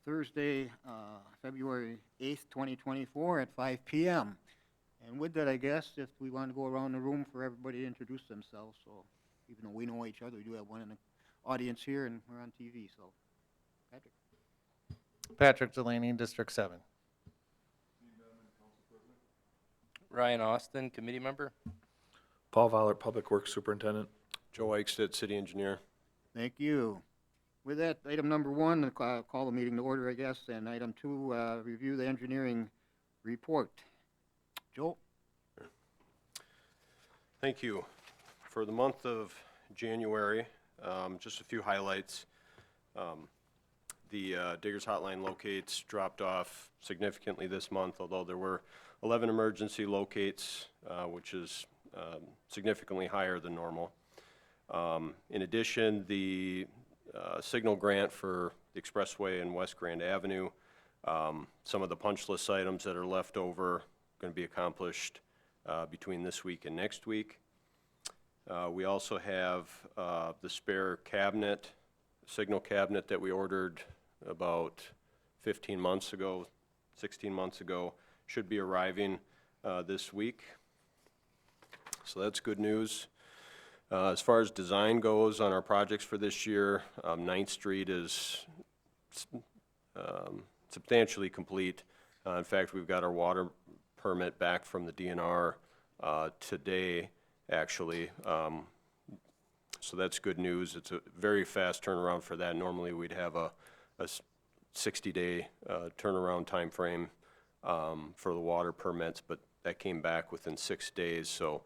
Thursday, February 8th, 2024 at 5 p.m. And with that, I guess, if we want to go around the room for everybody to introduce themselves, so even though we know each other, we do have one in the audience here and we're on TV, so. Patrick? Patrick Delaney, District 7. Ryan Austin, committee member. Paul Vollert, Public Works Superintendent. Joe Eichstadt, City Engineer. Thank you. With that, item number one, call the meeting to order, I guess, and item two, review the engineering report. Joe? Thank you. For the month of January, just a few highlights. The Diggers Hotline locates dropped off significantly this month, although there were 11 emergency locates, which is significantly higher than normal. In addition, the signal grant for the expressway and West Grand Avenue, some of the punch list items that are left over going to be accomplished between this week and next week. We also have the spare cabinet, signal cabinet that we ordered about 16 months ago, should be arriving this week. So that's good news. As far as design goes on our projects for this year, 9th Street is substantially complete. In fact, we've got our water permit back from the DNR today, actually. So that's good news. It's a very fast turnaround for that. Normally we'd have a 60-day turnaround time frame for the water permits, but that came back within 6 days. So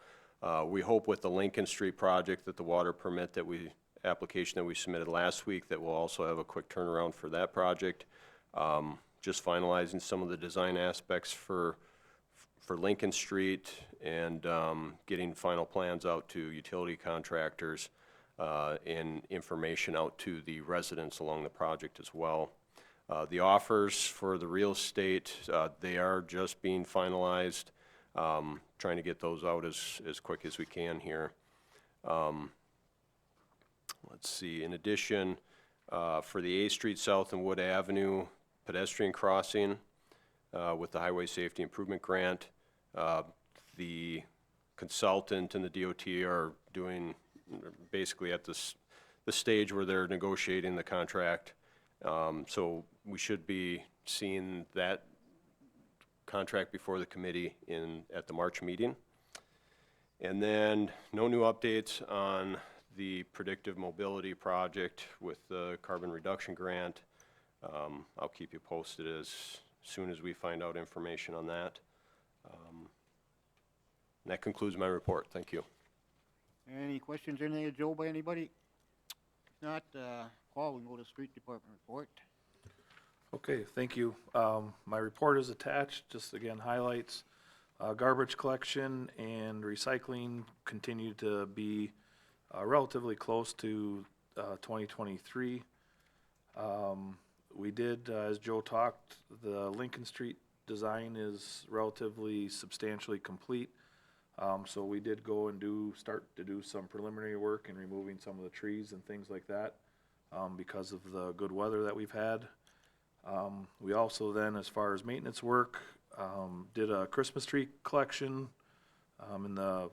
we hope with the Lincoln Street project that the water permit application that we submitted last week, that we'll also have a quick turnaround for that project. Just finalizing some of the design aspects for Lincoln Street and getting final plans out to utility contractors and information out to the residents along the project as well. The offers for the real estate, they are just being finalized, trying to get those out as quick as we can here. Let's see, in addition, for the A Street South and Wood Avenue pedestrian crossing with the Highway Safety Improvement Grant, the consultant and the DOT are doing basically at the stage where they're negotiating the contract. So we should be seeing that contract before the committee at the March meeting. And then no new updates on the predictive mobility project with the carbon reduction grant. I'll keep you posted as soon as we find out information on that. That concludes my report. Thank you. Any questions or anything of Joe by anybody? If not, Paul, we can go to the street department report. Okay, thank you. My report is attached, just again highlights. Garbage collection and recycling continue to be relatively close to 2023. We did, as Joe talked, the Lincoln Street design is relatively substantially complete. So we did go and start to do some preliminary work in removing some of the trees and things like that because of the good weather that we've had. We also then, as far as maintenance work, did a Christmas tree collection in the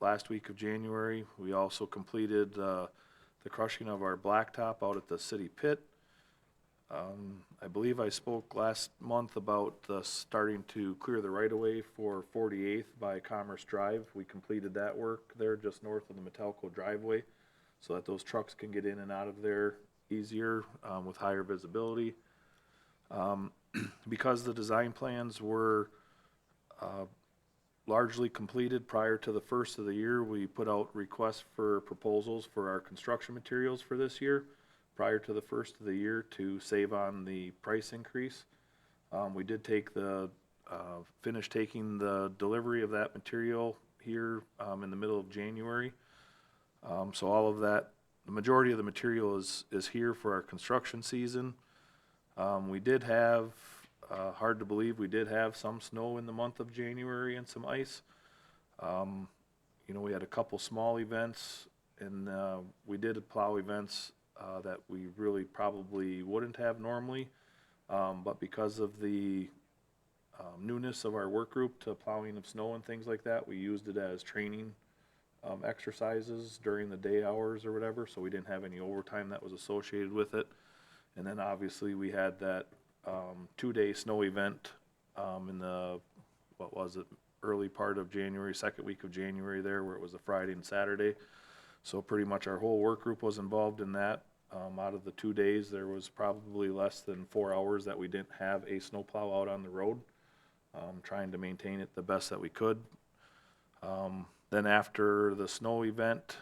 last week of January. We also completed the crushing of our blacktop out at the city pit. I believe I spoke last month about starting to clear the right-of-way for 48th by Commerce Drive. We completed that work there just north of the Metalco driveway so that those trucks can get in and out of there easier with higher visibility. Because the design plans were largely completed prior to the first of the year, we put out requests for proposals for our construction materials for this year prior to the first of the year to save on the price increase. We did finish taking the delivery of that material here in the middle of January. So all of that, the majority of the material is here for our construction season. We did have, hard to believe, we did have some snow in the month of January and some ice. You know, we had a couple small events, and we did plow events that we really probably wouldn't have normally. But because of the newness of our work group to plowing of snow and things like that, we used it as training exercises during the day hours or whatever, so we didn't have any overtime that was associated with it. And then obviously we had that 2-day snow event in the, what was it, early part of January, second week of January there, where it was a Friday and Saturday. So pretty much our whole work group was involved in that. Out of the 2 days, there was probably less than 4 hours that we didn't have a snowplow out on the road, trying to maintain it the best that we could. Then after the snow event,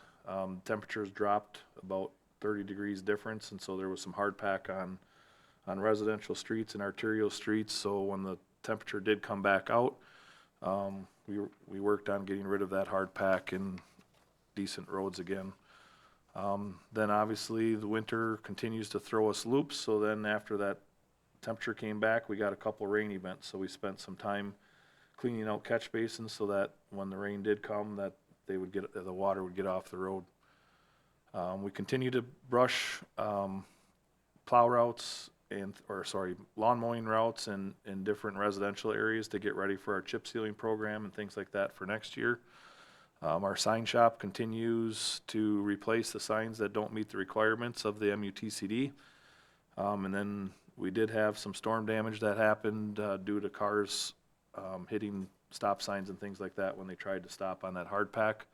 temperatures dropped about 30 degrees difference, and so there was some hard pack on residential streets and arterial streets. So when the temperature did come back out, we worked on getting rid of that hard pack and decent roads again. Then obviously the winter continues to throw us loops, so then after that temperature came back, we got a couple rain events, so we spent some time cleaning out catch basins so that when the rain did come, that they would get, the water would get off the road. We continue to brush plow routes lawn mowing routes in different residential areas to get ready for our chip sealing program and things like that for next year. Our sign shop continues to replace the signs that don't meet the requirements of the MUTCD. And then we did have some storm damage that happened due to cars hitting stop signs and things like that when they tried to stop on that hard pack.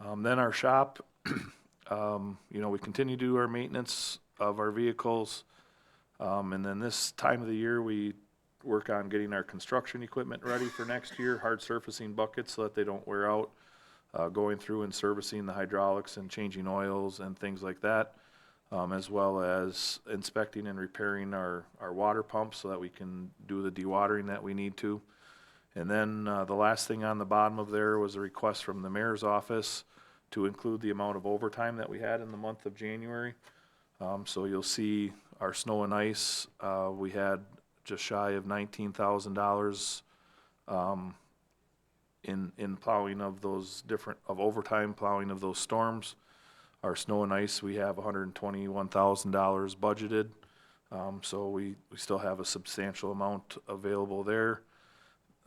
Then our shop, we continue to do our maintenance of our vehicles. And then this time of the year, we work on getting our construction equipment ready for next year, hard surfacing buckets so that they don't wear out, going through and servicing the hydraulics and changing oils and things like that, as well as inspecting and repairing our water pumps so that we can do the dewatering that we need to. And then the last thing on the bottom of there was a request from the mayor's office to include the amount of overtime that we had in the month of January. So you'll see our snow and ice, we had just shy of $19,000 in plowing of those overtime plowing of those storms. Our snow and ice, we have $121,000 budgeted. So we still have a substantial amount available there.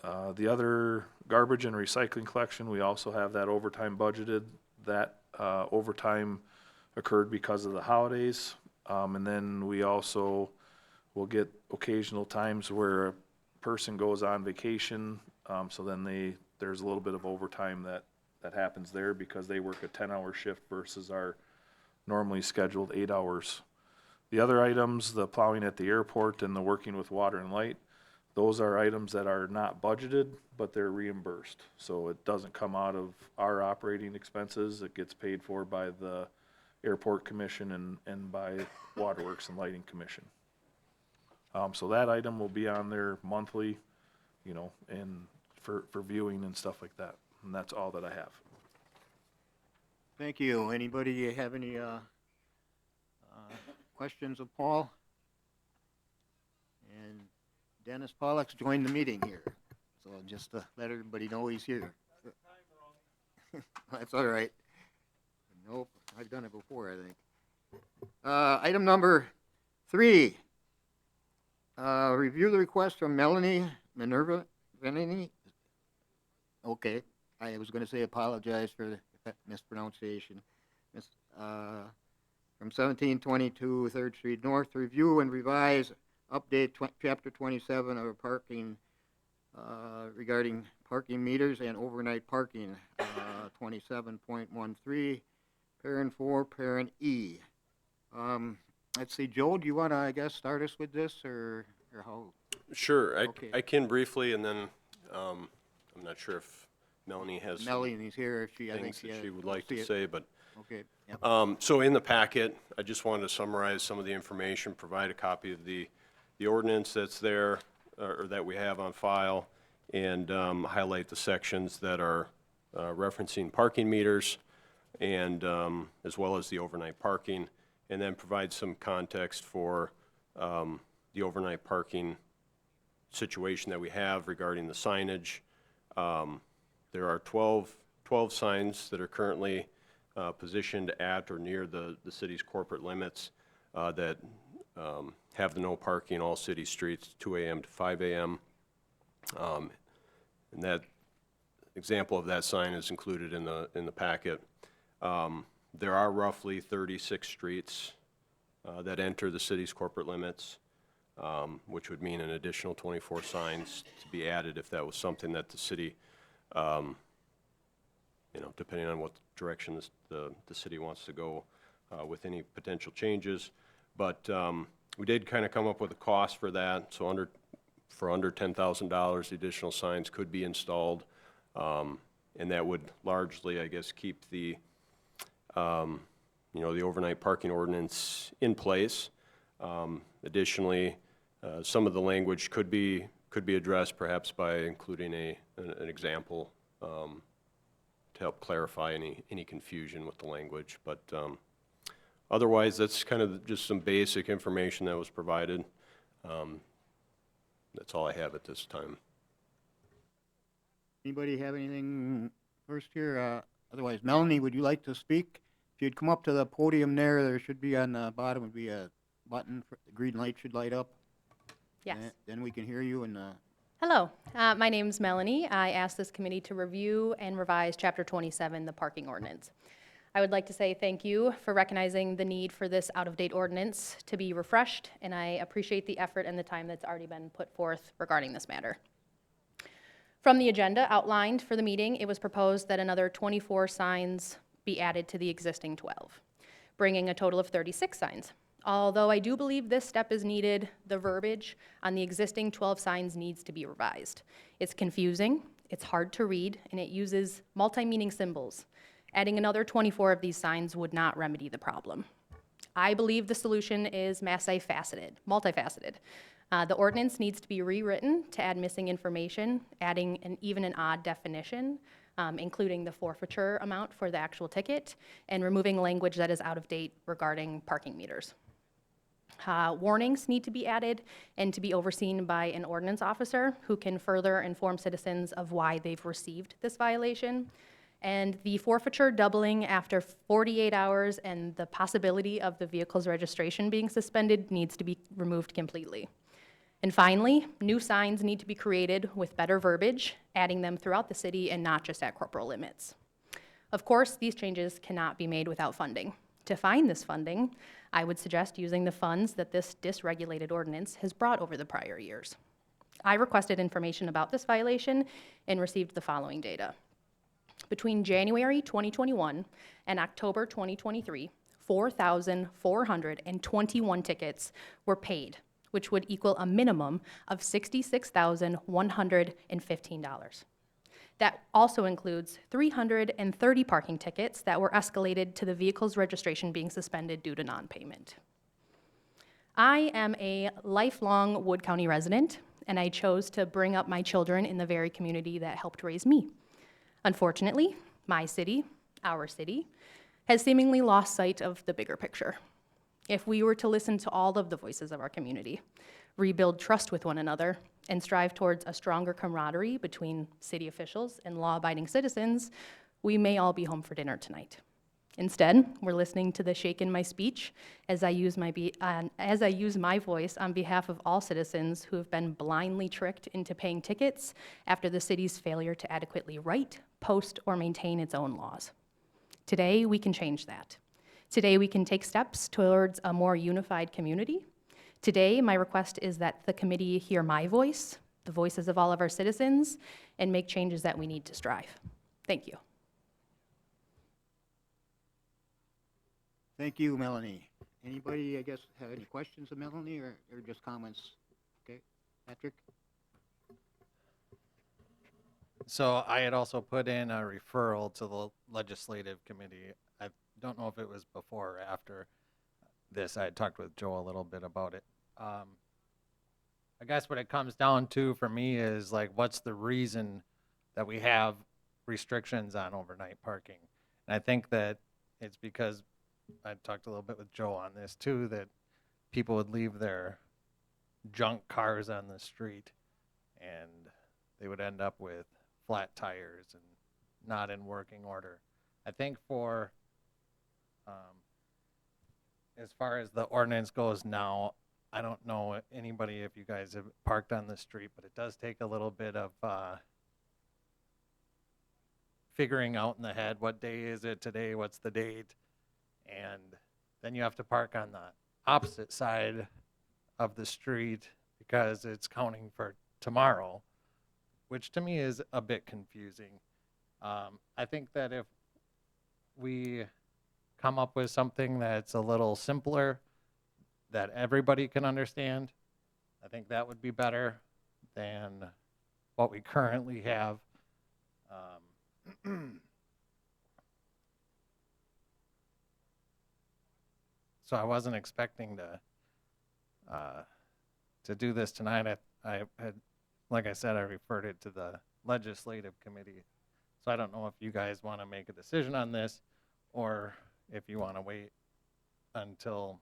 The other garbage and recycling collection, we also have that overtime budgeted. That overtime occurred because of the holidays. And then we also will get occasional times where a person goes on vacation. So then there's a little bit of overtime that happens there because they work a 10-hour shift versus our normally scheduled 8 hours. The other items, the plowing at the airport and the working with water and light, those are items that are not budgeted, but they're reimbursed. So it doesn't come out of our operating expenses. It gets paid for by the Airport Commission and by Waterworks and Lighting Commission. So that item will be on there monthly, and for viewing and stuff like that. And that's all that I have. Thank you. Anybody have any questions of Paul? And Dennis Pollack's joined the meeting here, so just to let everybody know he's here. That's all right. Nope, I've done it before, I think. Item number 3. Review the request from Minerva Venini. Okay, I was gonna say apologize for the mispronunciation. From 1722 3rd Street North, to review and revise, update chapter 27 of parking, regarding parking meters and overnight parking, 27.13, parent 4, parent E. Let's see, Joe, do you wanna, I guess, start us with this, or how? Sure, Okay. I can briefly, and then I'm not sure if Melanie has some Melody's here, if she, I think, things that yeah, she would like see to it. say, but Okay, yep. so in the packet, I just wanted to summarize some of the information, provide a copy of the ordinance that's there, or that we have on file, and highlight the sections that are referencing parking meters, and as well as the overnight parking, and then provide some context for the overnight parking situation that we have regarding the signage. There are 12 signs that are currently positioned at or near the city's corporate limits that have the no parking all city streets, 2 a.m. to 5 a.m. And that example of that sign is included in the packet. There are roughly 36 streets that enter the city's corporate limits, which would mean an additional 24 signs to be added if that was something that the city, depending on what direction the city wants to go with any potential changes. But we did kind of come up with a cost for that. So for under $10,000, the additional signs could be installed. And that would largely, I guess, keep the the overnight parking ordinance in place. Additionally, some of the language could be addressed perhaps by including an example to help clarify any confusion with the language. But otherwise, that's kind of just some basic information that was provided. That's all I have at this time. Anybody have anything first here? Otherwise, Melanie, would you like to speak? If you'd come up to the podium there should be on the bottom would be a button, the green light should light up. Yes. Then we can hear you and, Hello, my name's Melanie. I asked this committee to review and revise Chapter 27, the parking ordinance. I would like to say thank you for recognizing the need for this out-of-date ordinance to be refreshed, and I appreciate the effort and the time that's already been put forth regarding this matter. From the agenda outlined for the meeting, it was proposed that another 24 signs be added to the existing 12, bringing a total of 36 signs. Although I do believe this step is needed, the verbiage on the existing 12 signs needs to be revised. It's confusing, it's hard to read, and it uses multi-meaning symbols. Adding another 24 of these signs would not remedy the problem. I believe the solution is multifaceted. The ordinance needs to be rewritten to add missing information, adding even an odd definition, including the forfeiture amount for the actual ticket, and removing language that is out of date regarding parking meters. Warnings need to be added and to be overseen by an ordinance officer who can further inform citizens of why they've received this violation. And the forfeiture doubling after 48 hours and the possibility of the vehicle's registration being suspended needs to be removed completely. And finally, new signs need to be created with better verbiage, adding them throughout the city and not just at corporal limits. Of course, these changes cannot be made without funding. To find this funding, I would suggest using the funds that this dysregulated ordinance has brought over the prior years. I requested information about this violation and received the following data. Between January 2021 and October 2023, 4,421 tickets were paid, which would equal a minimum of $66,115. That also includes 330 parking tickets that were escalated to the vehicle's registration being suspended due to non-payment. I am a lifelong Wood County resident, and I chose to bring up my children in the very community that helped raise me. Unfortunately, my city, our city, has seemingly lost sight of the bigger picture. If we were to listen to all of the voices of our community, rebuild trust with one another, and strive towards a stronger camaraderie between city officials and law-abiding citizens, we may all be home for dinner tonight. Instead, we're listening to the shake in my speech as I use my voice on behalf of all citizens who have been blindly tricked into paying tickets after the city's failure to adequately write, post, or maintain its own laws. Today, we can change that. Today, we can take steps towards a more unified community. Today, my request is that the committee hear my voice, the voices of all of our citizens, and make changes that we need to strive. Thank you. thank you, Melanie. Anybody, I guess, have any questions of Melanie or just comments? Okay, Patrick? So I had also put in a referral to the legislative committee. I don't know if it was before or after this. I had talked with Joe a little bit about it. I guess what it comes down to for me is like, what's the reason that we have restrictions on overnight parking? And I think that it's because I talked a little bit with Joe on this too, that people would leave their junk cars on the street and they would end up with flat tires and not in working order. I think for, as far as the ordinance goes now, I don't know anybody if you guys have parked on the street, but it does take a little bit of figuring out in the head, what day is it today, what's the date, and then you have to park on the opposite side of the street because it's counting for tomorrow, which to me is a bit confusing. I think that if we come up with something that's a little simpler, that everybody can understand, I think that would be better than what we currently have. So I wasn't expecting to do this tonight. I had, like I said, I referred it to the legislative committee. So I don't know if you guys want to make a decision on this, or if you want to wait until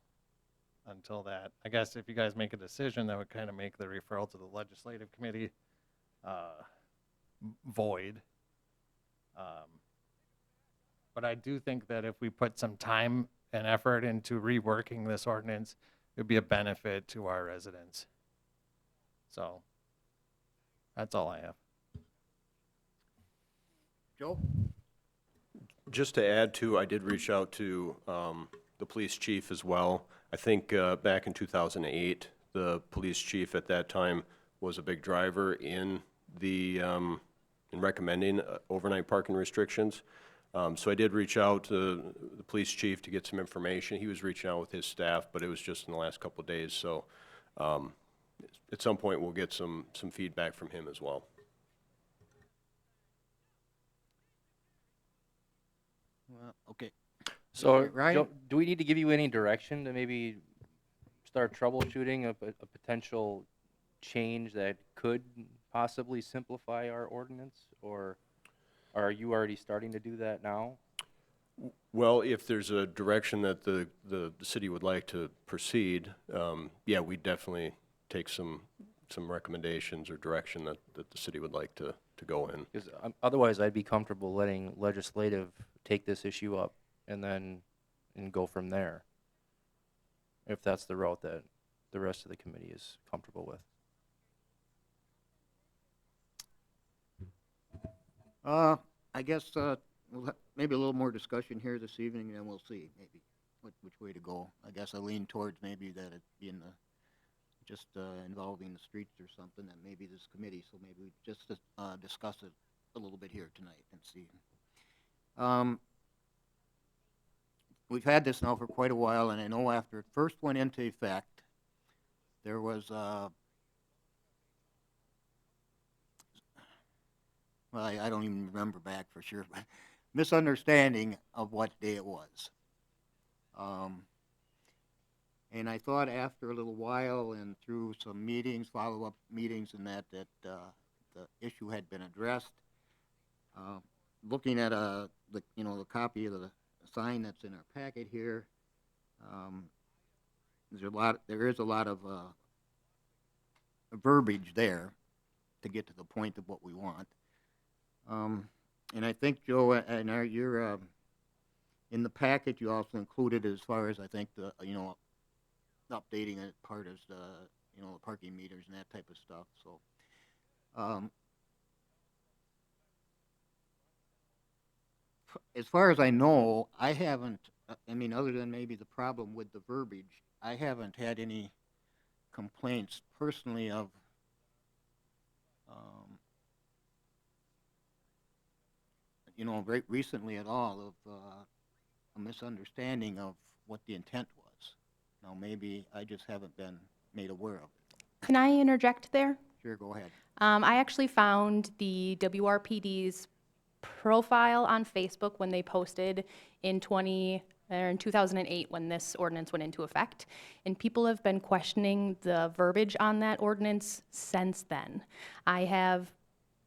that. I guess if you guys make a decision, that would kind of make the referral to the legislative committee void. But I do think that if we put some time and effort into reworking this ordinance, it would be a benefit to our residents. So that's all I have. Joe? Just to add to, I did reach out to the police chief as well. I think back in 2008, the police chief at that time was a big driver in the in recommending overnight parking restrictions. So I did reach out to the police chief to get some information. He was reaching out with his staff, but it was just in the last couple of days. So at some point, we'll get some feedback from him as well. Well, okay. So, Ryan? Joe, do we need to give you any direction to maybe start troubleshooting a potential change that could possibly simplify our ordinance? Or are you already starting to do that now? Well, if there's a direction that the city would like to proceed, yeah, we definitely take some recommendations or direction that the city would like to go in. Because otherwise, I'd be comfortable letting legislative take this issue up and go from there, if that's the route that the rest of the committee is comfortable with. I guess we'll maybe a little more discussion here this evening, and then we'll see maybe which way to go. I guess I lean towards maybe that it be in just involving the streets or something, that maybe this committee, so maybe we just discuss it a little bit here tonight and see. We've had this now for quite a while, and I know after it first went into effect, there was well, I don't even remember back for sure, but misunderstanding of what day it was. And I thought after a little while and through some meetings, follow-up meetings and that the issue had been addressed. Looking at the copy of the sign that's in our packet here, there is a lot of verbiage there to get to the point of what we want. And I think, Joe, and you're in the packet, you also included as far as I think the updating it part as the the parking meters and that type of stuff. So, as far as I know, I haven't. I mean, other than maybe the problem with the verbiage, I haven't had any complaints personally of very recently at all of a misunderstanding of what the intent was. Now, maybe I just haven't been made aware of it. Can I interject there? Sure, go ahead. I actually found the WRPD's profile on Facebook when they posted in 2008 when this ordinance went into effect, and people have been questioning the verbiage on that ordinance since then. I have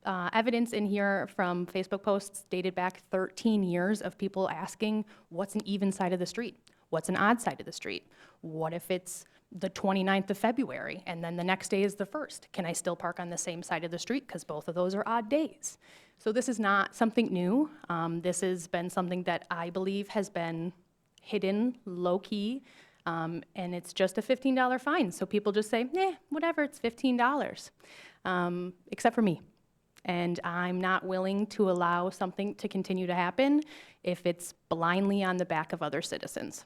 evidence in here from Facebook posts dated back 13 years of people asking, what's an even side of the street? What's an odd side of the street? What if it's the 29th of February and then the next day is the 1st? Can I still park on the same side of the street because both of those are odd days? So this is not something new. This has been something that I believe has been hidden low-key And it's just a $15 fine. So people just say, whatever, it's $15, except for me. And I'm not willing to allow something to continue to happen if it's blindly on the back of other citizens.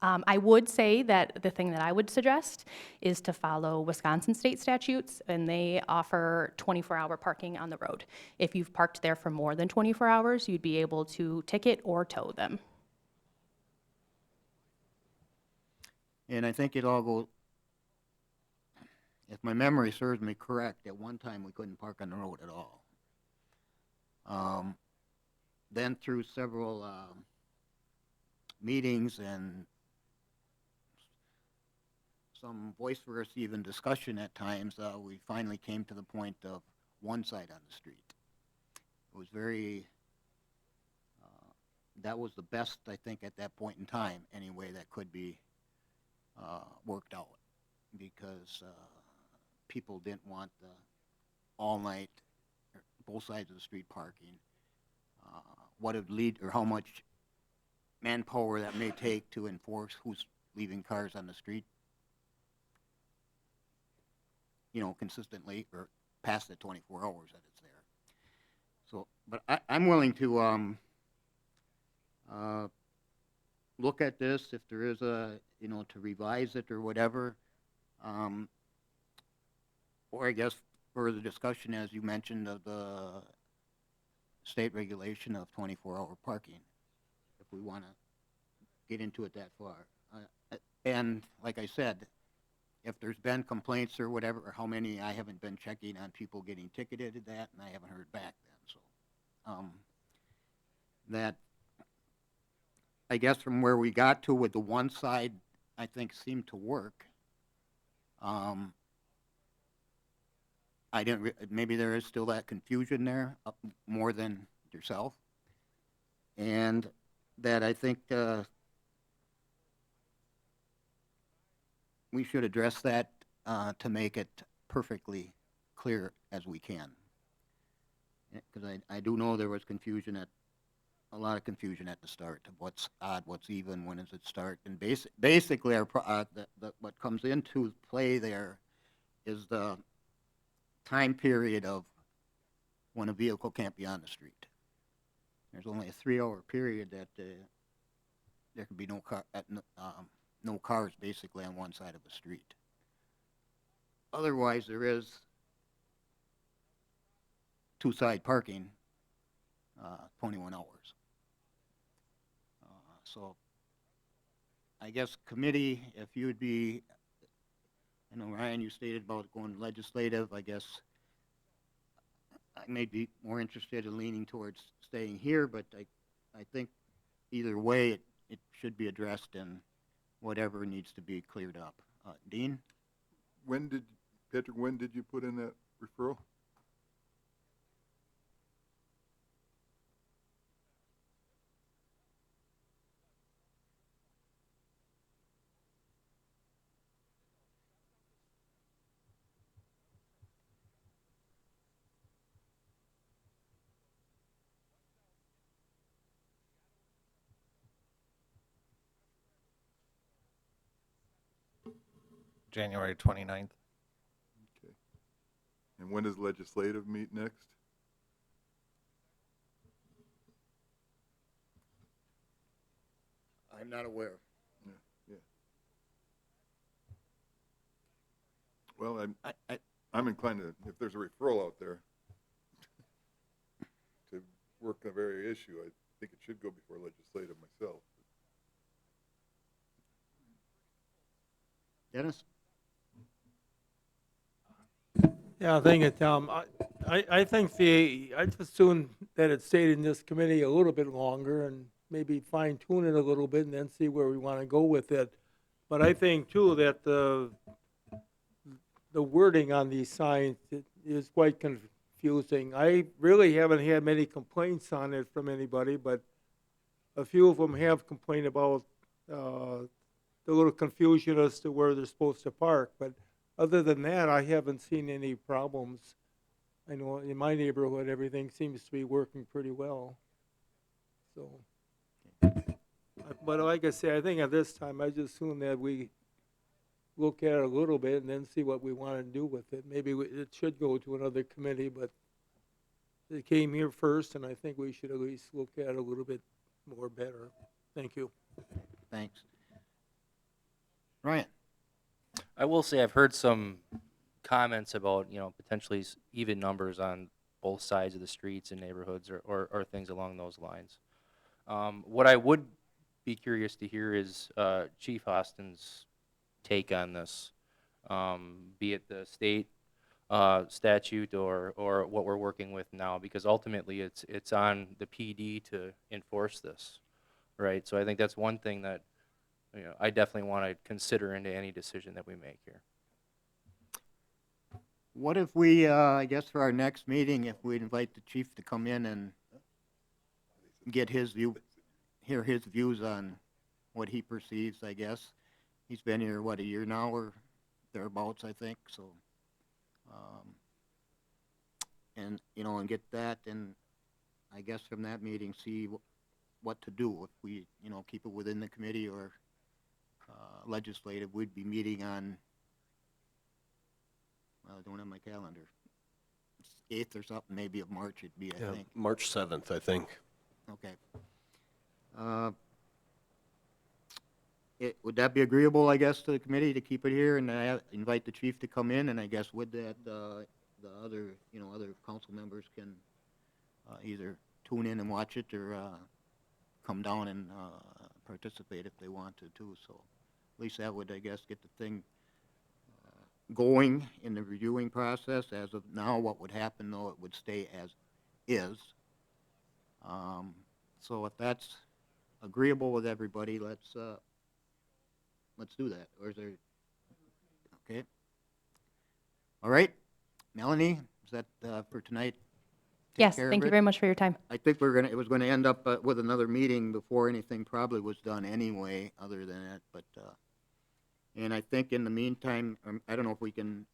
I would say that the thing that I would suggest is to follow Wisconsin state statutes, and they offer 24-hour parking on the road. If you've parked there for more than 24 hours, you'd be able to ticket or tow them. And I think it all goes, if my memory serves me correct, at one time we couldn't park on the road at all. Then through several meetings and some vociferous even discussion at times, we finally came to the point of one side on the street. It was very, that was the best, I think, at that point in time, anyway, that could be worked out, because people didn't want the all-night, both sides of the street parking. What it would lead, or how much manpower that may take to enforce who's leaving cars on the street, consistently, or past the 24 hours that it's there. So, but I'm willing to look at this, if there is to revise it or whatever. Or I guess further discussion, as you mentioned, of the state regulation of 24-hour parking, if we want to get into it that far. And like I said, if there's been complaints or whatever, or how many, I haven't been checking on people getting ticketed at that, and I haven't heard back then. So that, I guess from where we got to with the one side, I think seemed to work. I didn't, maybe there is still that confusion there, more than yourself. And that I think we should address that to make it perfectly clear as we can. Because I do know there was a lot of confusion at the start of what's odd, what's even, when does it start. And basically what comes into play there is the time period of when a vehicle can't be on the street. There's only a 3-hour period that there could be no cars basically on one side of the street. Otherwise, there is two-side parking, 21 hours. So I guess committee, if you would be, I know Ryan, you stated about going legislative, I guess I may be more interested in leaning towards staying here, but I think either way it should be addressed, and whatever needs to be cleared up. Dean? Patrick, when did you put in that referral? January 29th. Okay. And when does legislative meet next? I'm not aware. Yeah. Well, I I'm inclined to, if there's a referral out there to work on a very issue, I think it should go before legislative myself. Dennis? Yeah, thank you, Tom. I think I'd assume that it stayed in this committee a little bit longer and maybe fine tune it a little bit and then see where we want to go with it. But I think too that the wording on these signs is quite confusing. I really haven't had many complaints on it from anybody, but a few of them have complained about the little confusion as to where they're supposed to park. But other than that, I haven't seen any problems. I know in my neighborhood, everything seems to be working pretty well. So, But like I say, I think at this time, I just assume that we look at it a little bit and then see what we want to do with it. Maybe it should go to another committee, but it came here first, and I think we should at least look at it a little bit more better. Thank you. Thanks. Ryan? I will say I've heard some comments about, potentially even numbers on both sides of the streets and neighborhoods or things along those lines. What I would be curious to hear is Chief Austin's take on this, be it the state statute or what we're working with now, because ultimately it's on the PD to enforce this, right? So I think that's one thing that I definitely want to consider into any decision that we make here. What if we, I guess for our next meeting, if we invite the chief to come in and get his view, hear his views on what he perceives, I guess. He's been here, what, a year now or thereabouts, I think, so. And, and get that, and I guess from that meeting, see what to do. If we, keep it within the committee or legislative, we'd be meeting on, well, I don't have my calendar. It's 8th or something, maybe of March it'd be, I think. March 7th, I think. Okay. Would that be agreeable, I guess, to the committee to keep it here and invite the chief to come in? And I guess with that, the other, other council members can either tune in and watch it or come down and participate if they want to too. So at least that would, I guess, get the thing going in the reviewing process. As of now, what would happen, though, it would stay as is. So if that's agreeable with everybody, let's do that. Or is there, okay? All right, Melanie, is that for tonight? Take Yes, care of thank you it? very much for your time. I think it was gonna end up with another meeting before anything probably was done anyway, other than that, but, and I think in the meantime, I don't know if we can,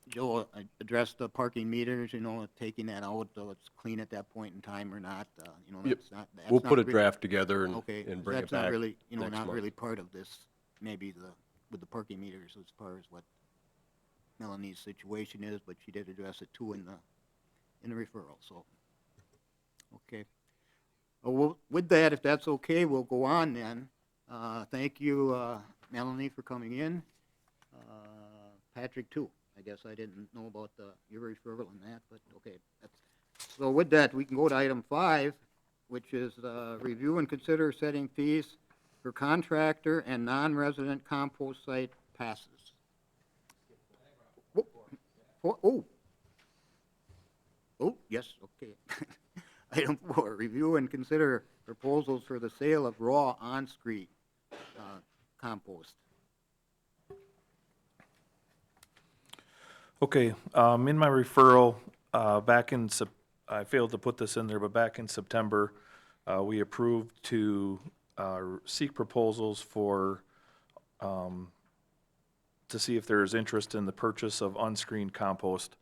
Joe, address the parking meters, taking that out, so it's clean at that point in time or not, Yep. that's not. We'll not put a really- draft together Okay, and bring it that's not back really, next not month. really part of this, maybe with the parking meters as far as what Melanie's situation is, but she did address it too in the referral, so. Okay. Well, with that, if that's okay, we'll go on then. Thank you, Melanie, for coming in. Patrick too. I guess I didn't know about your referral and that, but okay. So with that, we can go to item 5, which is review and consider setting fees for contractor and non-resident compost site passes. Oh, yes, okay. Item 4, review and consider proposals for the sale of raw on-street compost. Okay, in my referral, I failed to put this in there, but back in September, we approved to seek proposals to see if there is interest in the purchase of unscreened compost,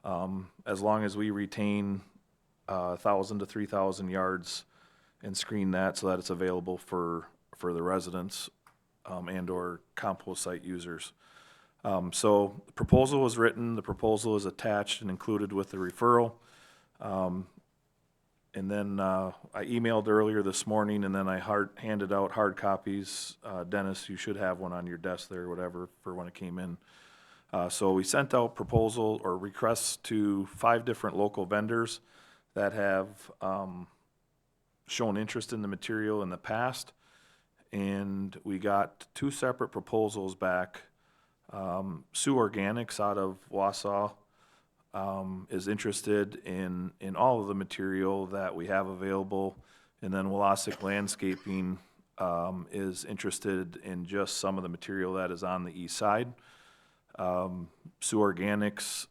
as long as we retain 1,000 to 3,000 yards and screen that so that it's available for the residents and/or compost site users. So the proposal was written, the proposal is attached and included with the referral. And then I emailed earlier this morning, and then I handed out hard copies. Dennis, you should have one on your desk there, or whatever, for when it came in. So we sent out proposal or requests to 5 different local vendors that have shown interest in the material in the past. And we got 2 separate proposals back. Sioux Organics out of Wausau is interested in all of the material that we have available. And then Wallace Landscaping is interested in just some of the material that is on the east side. Sioux Organics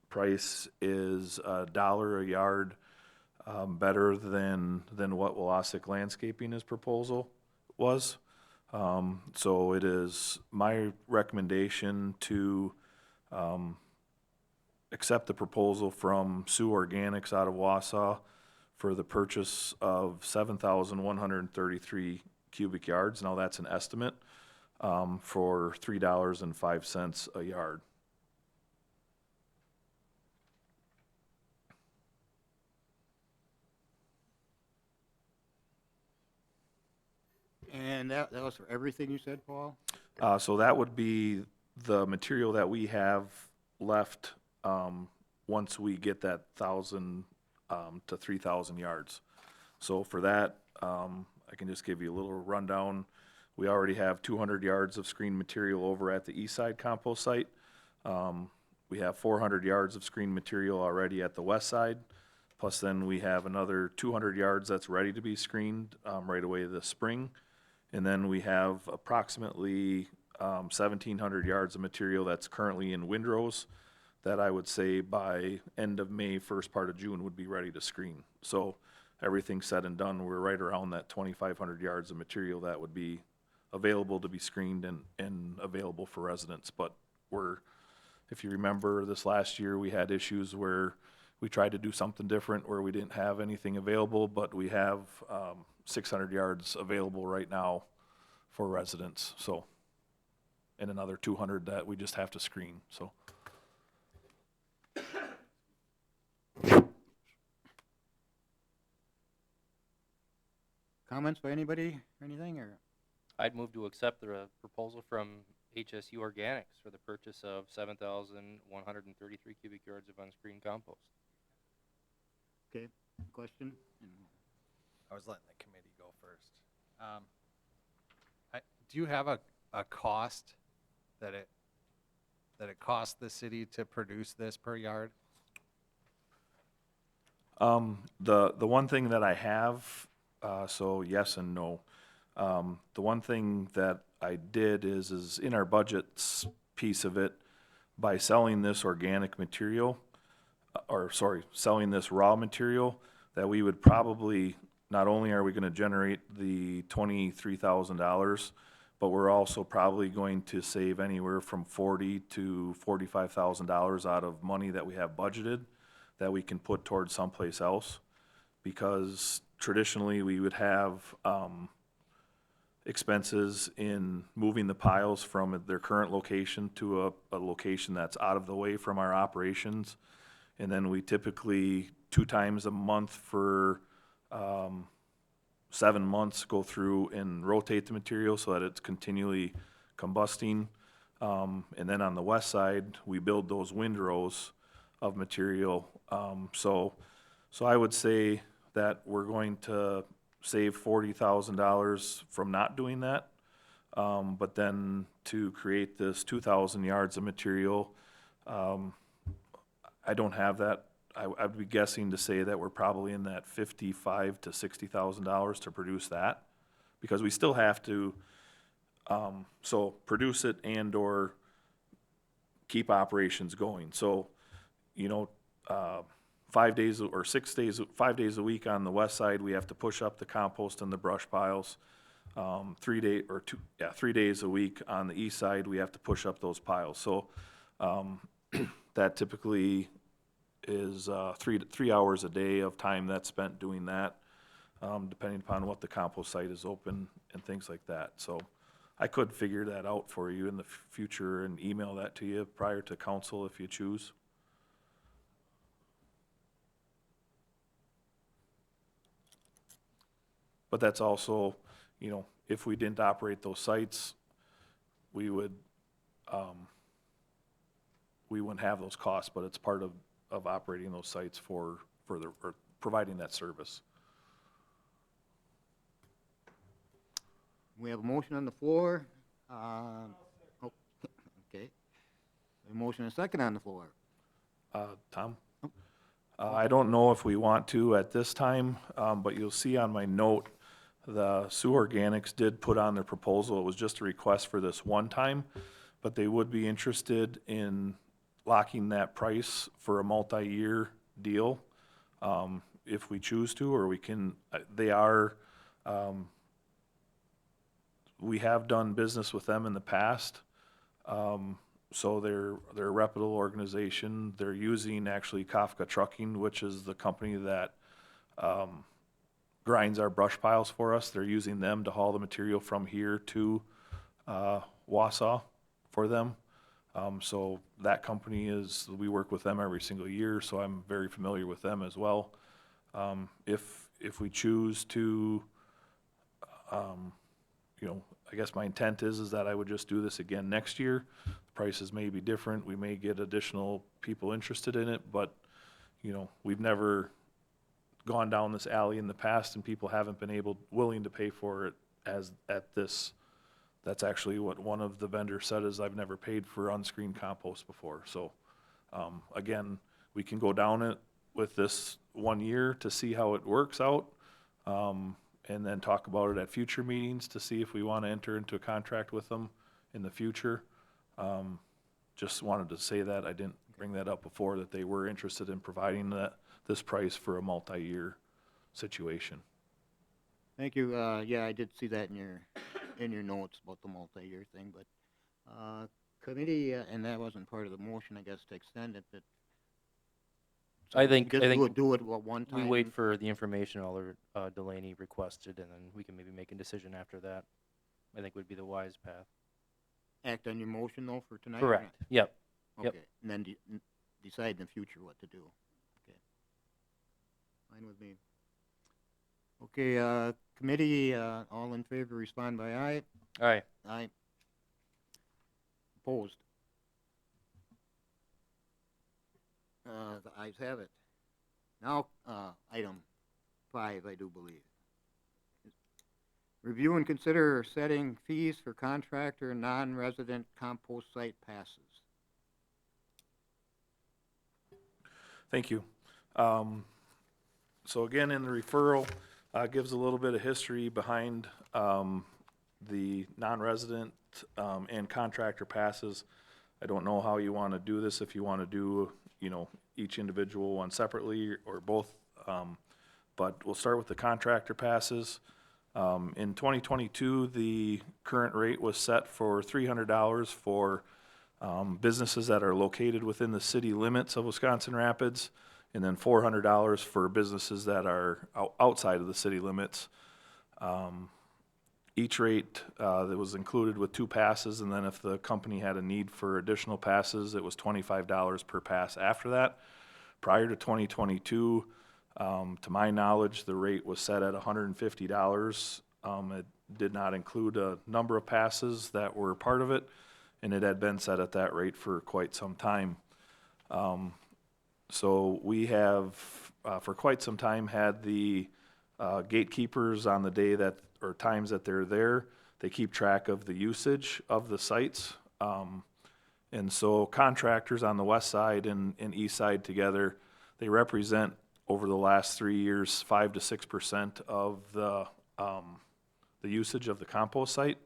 price is $1 a yard better than what Wallace Landscaping's proposal was. So it is my recommendation to accept the proposal from Sioux Organics out of Wausau for the purchase of 7,133 cubic yards. Now, that's an estimate, for $3.05 a yard. And that was for everything you said, Paul? So that would be the material that we have left, once we get that 1,000 to 3,000 yards. So for that, I can just give you a little rundown. We already have 200 yards of screen material over at the east side compost site. We have 400 yards of screen material already at the west side. Plus then we have another 200 yards that's ready to be screened, right away this spring. And then we have approximately 1,700 yards of material that's currently in windrows that I would say by end of May, first part of June would be ready to screen. So everything said and done, we're right around that 2,500 yards of material that would be available to be screened and available for residents. But if you remember this last year, we had issues where we tried to do something different where we didn't have anything available, but we have 600 yards available right now for residents, so, and another 200 that we just have to screen, so. Comments by anybody, or anything, or? I'd move to accept the proposal from HSU Organics for the purchase of 7,133 cubic yards of unscreened compost. Okay, question? I was letting the committee go first. Do you have a cost that it costs the city to produce this per yard? The one thing that I have, so yes and no. The one thing that I did is in our budgets piece of it, by selling this organic material, selling this raw material, that we would probably, not only are we gonna generate the $23,000, but we're also probably going to save anywhere from $40,000 to $45,000 out of money that we have budgeted that we can put towards someplace else. Because traditionally, we would have expenses in moving the piles from their current location to a location that's out of the way from our operations. And then we typically, 2 times a month for 7 months, go through and rotate the material so that it's continually combusting. And then on the west side, we build those windrows of material. So I would say that we're going to save $40,000 from not doing that. But then to create this 2,000 yards of material, I don't have that. I'd be guessing to say that we're probably in that $55,000 to $60,000 to produce that, because we still have to, so produce it and or keep operations going. So, 5 days or 6 days, 5 days a week on the west side, we have to push up the compost and the brush piles. 3 days a week on the east side, we have to push up those piles. So that typically is 3 hours a day of time that's spent doing that, depending upon what the compost site is open and things like that. So I could figure that out for you in the future and email that to you prior to council if you choose. But that's also, if we didn't operate those sites, we wouldn't have those costs, but it's part of operating those sites for providing that service. We have a motion on the floor. Okay. A motion and a second on the floor. Tom? I don't know if we want to at this time, but you'll see on my note, the Sioux Organics did put on their proposal. It was just a request for this one time, but they would be interested in locking that price for a multi-year deal, if we choose to, or we can, we have done business with them in the past. So they're a reputable organization. They're using actually Kafka Trucking, which is the company that grinds our brush piles for us. They're using them to haul the material from here to Wausau for them. So that company we work with them every single year, so I'm very familiar with them as well. If we choose to, I guess my intent is that I would just do this again next year. The prices may be different. We may get additional people interested in it, but, we've never gone down this alley in the past and people haven't been willing to pay for it at this. That's actually what one of the vendors said, is I've never paid for unscreened compost before. So, again, we can go down it with this 1 year to see how it works out. And then talk about it at future meetings to see if we want to enter into a contract with them in the future. Just wanted to say that. I didn't bring that up before, that they were interested in providing this price for a multi-year situation. Thank you. Yeah, I did see that in your notes about the multi-year thing, but, committee, and that wasn't part of the motion, I guess, to extend it, but. I think Just do it one time. we wait for the information Alder Delaney requested, and then we can maybe make a decision after that. I think would be the wise path. Act on your motion though for tonight? or Correct. Yep. not? Yep. Okay, and then decide in the future what to do. Okay. Fine with me. Okay, committee, all in favor, respond by aye. All right. Aye. Opposed? The ayes have it. Now, item 5, I do believe. Review and consider setting fees for contractor non-resident compost site passes. Thank you. So again, in the referral, gives a little bit of history behind the non-resident and contractor passes. I don't know how you want to do this, if you want to do, each individual one separately or both. But we'll start with the contractor passes. In 2022, the current rate was set for $300 for businesses that are located within the city limits of Wisconsin Rapids, and then $400 for businesses that are outside of the city limits. Each rate that was included with 2 passes, and then if the company had a need for additional passes, it was $25 per pass after that. Prior to 2022, to my knowledge, the rate was set at $150. It did not include a number of passes that were part of it, and it had been set at that rate for quite some time. So we have, for quite some time, had the gatekeepers on the day that, or times that they're there. They keep track of the usage of the sites. And so contractors on the west side and east side together, they represent over the last 3 years, 5 to 6% of the usage of the compost site.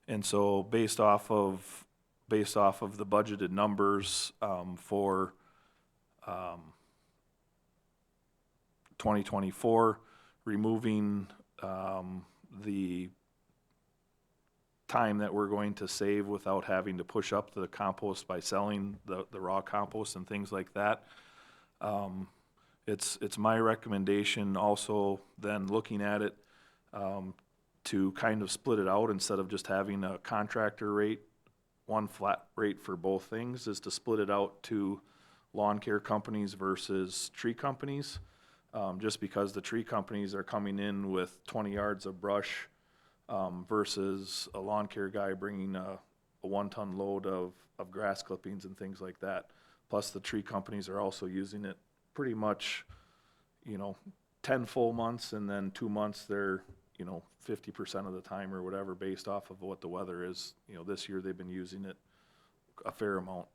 And so based off of the budgeted numbers for 2024, removing the time that we're going to save without having to push up the compost by selling the raw compost and things like that. It's my recommendation also then looking at it to kind of split it out instead of just having a contractor rate, one flat rate for both things, is to split it out to lawn care companies versus tree companies. Just because the tree companies are coming in with 20 yards of brush versus a lawn care guy bringing a 1-ton load of grass clippings and things like that. Plus the tree companies are also using it pretty much, 10 full months, and then 2 months they're, 50% of the time or whatever, based off of what the weather is. This year they've been using it a fair amount.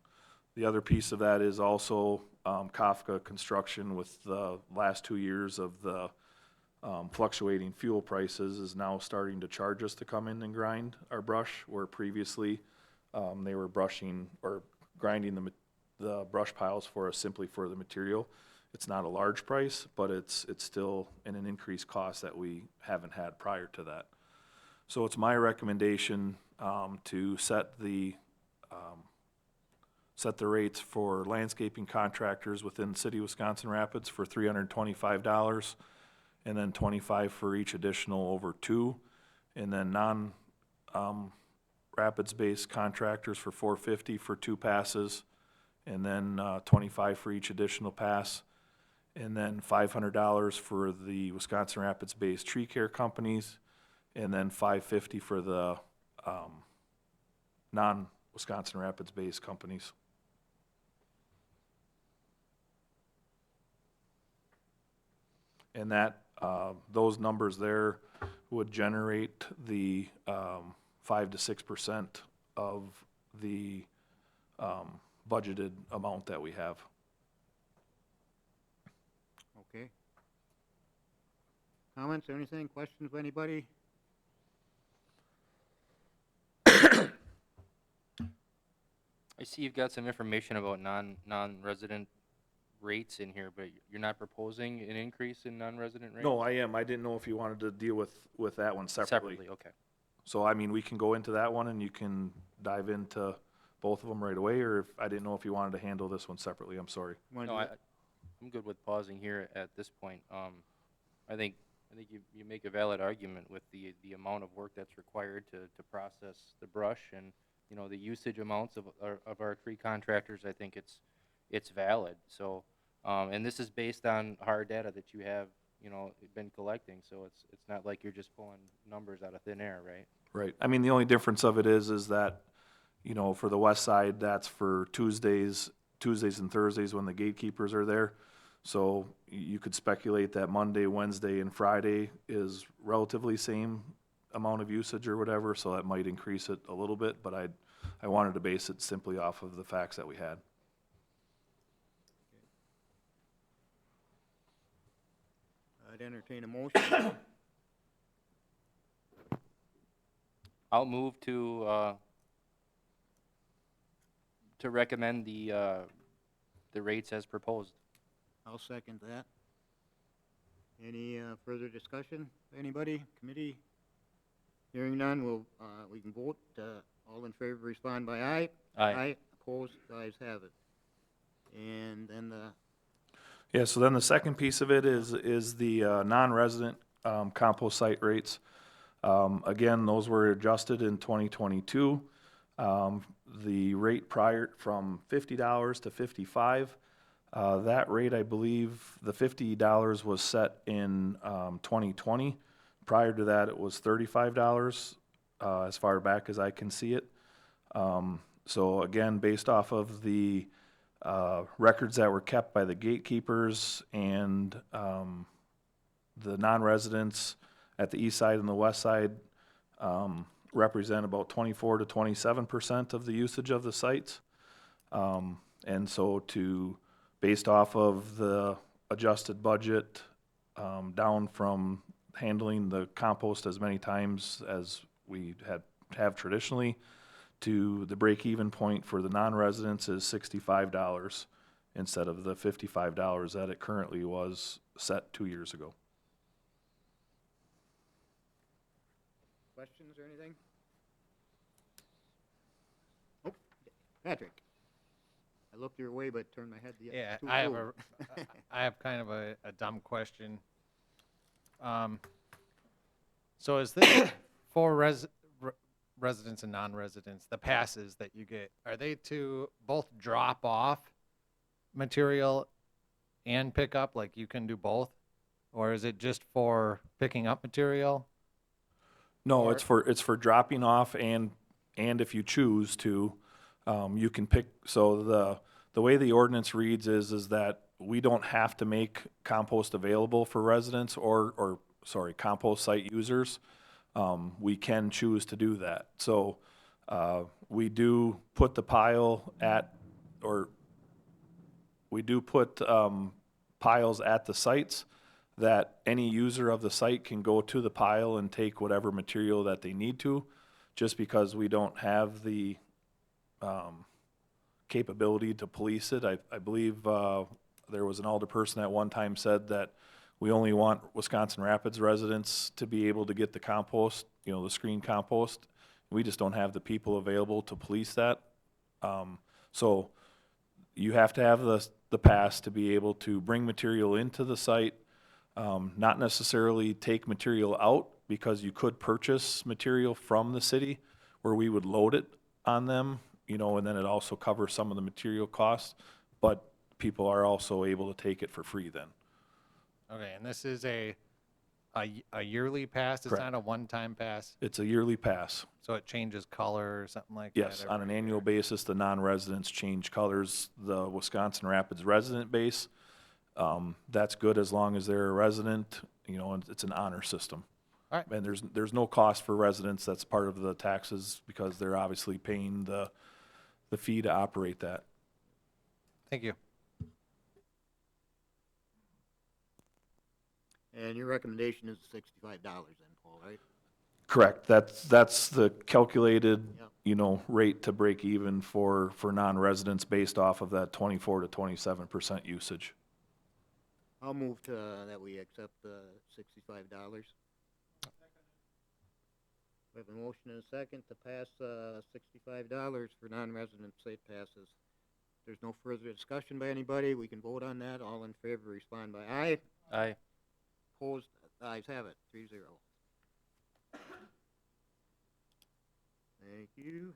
The other piece of that is also Kafka Construction, with the last 2 years of the fluctuating fuel prices, is now starting to charge us to come in and grind our brush, where previously they were brushing or grinding the brush piles for us simply for the material. It's not a large price, but it's still an increased cost that we haven't had prior to that. So it's my recommendation to set the rates for landscaping contractors within the city of Wisconsin Rapids for $325, and then 25 for each additional over 2, and then rapids-based contractors for $450 for 2 passes, and then 25 for each additional pass, and then $500 for the Wisconsin Rapids-based tree care companies, and then $550 for the non-Wisconsin Rapids-based companies. And that, those numbers there would generate the 5 to 6% of the budgeted amount that we have. Okay. Comments or anything, questions by anybody? I see you've got some information about non-resident rates in here, but you're not proposing an increase in non-resident rates? No, I am. I didn't know if you wanted to deal with that one separately. Separately, okay. So, I mean, we can go into that one and you can dive into both of them right away, or if, I didn't know if you wanted to handle this one separately, I'm sorry. Wanna No, do it? I'm good with pausing here at this point. I think you make a valid argument with the amount of work that's required to process the brush and, you know, the usage amounts of our tree contractors. I think it's valid. So, and this is based on hard data that you have, you know, been collecting. So it's not like you're just pulling numbers out of thin air, right? Right. I mean, the only difference of it is that, you know, for the west side, that's for Tuesdays and Thursdays when the gatekeepers are there. So you could speculate that Monday, Wednesday, and Friday is relatively same amount of usage or whatever, so that might increase it a little bit, but I wanted to base it simply off of the facts that we had. I'd entertain a motion. I'll move to recommend the rates as proposed. I'll second that. Any further discussion? Anybody? Committee? Hearing none, we can vote. All in favor respond by aye. Aye. Opposed, the ayes have it. And then Yeah, so then the second piece of it is the non-resident compost site rates. Again, those were adjusted in 2022. The rate prior from $50 to $55. That rate, I believe, the $50 was set in 2020. Prior to that, it was $35, as far back as I can see it. So again, based off of the records that were kept by the gatekeepers and the non-residents at the east side and the west side represent about 24 to 27% of the usage of the sites. And so based off of the adjusted budget, down from handling the compost as many times as we have traditionally, to the break-even point for the non-residents is $65 instead of the $55 that it currently was set 2 years ago. questions or anything? Oh, Patrick. I looked your way, but turned my head the Yeah, too I have low. I have kind of a dumb question. So is this for residents and non-residents, the passes that you get, are they to both drop off material and pick up, like you can do both? Or is it just for picking up material? No, Or- it's for dropping off and if you choose to, you can pick, so the way the ordinance reads is that we don't have to make compost available for residents or compost site users. We can choose to do that. So, we do put the pile we do put, piles at the sites that any user of the site can go to the pile and take whatever material that they need to, just because we don't have the, capability to police it. I believe, there was an alderperson at one time said that we only want Wisconsin Rapids residents to be able to get the compost, the screen compost. We just don't have the people available to police that. So you have to have the pass to be able to bring material into the site. Not necessarily take material out, because you could purchase material from the city where we would load it on them, you know, and then it also covers some of the material costs, but people are also able to take it for free then. Okay, and this is a yearly pass? It's Correct. not a one-time pass? It's a yearly pass. So it changes color or something like that? Yes, on an every annual year? basis, the non-residents change colors. The Wisconsin Rapids resident base, that's good as long as they're a resident, you know, and it's an honor system. All right. And there's no cost for residents, that's part of the taxes, because they're obviously paying the fee to operate that. Thank you. And your recommendation is $65 then, Paul, right? Correct, that's the calculated, Yep. you know, rate to break even for non-residents based off of that 24 to 27% usage. I'll move to, that we accept the $65. We have a motion and a second to pass, $65 for non-resident safe passes. There's no further discussion by anybody, we can vote on that. All in favor, respond by aye. Aye. Opposed, ayes have it, 3-0. Thank you.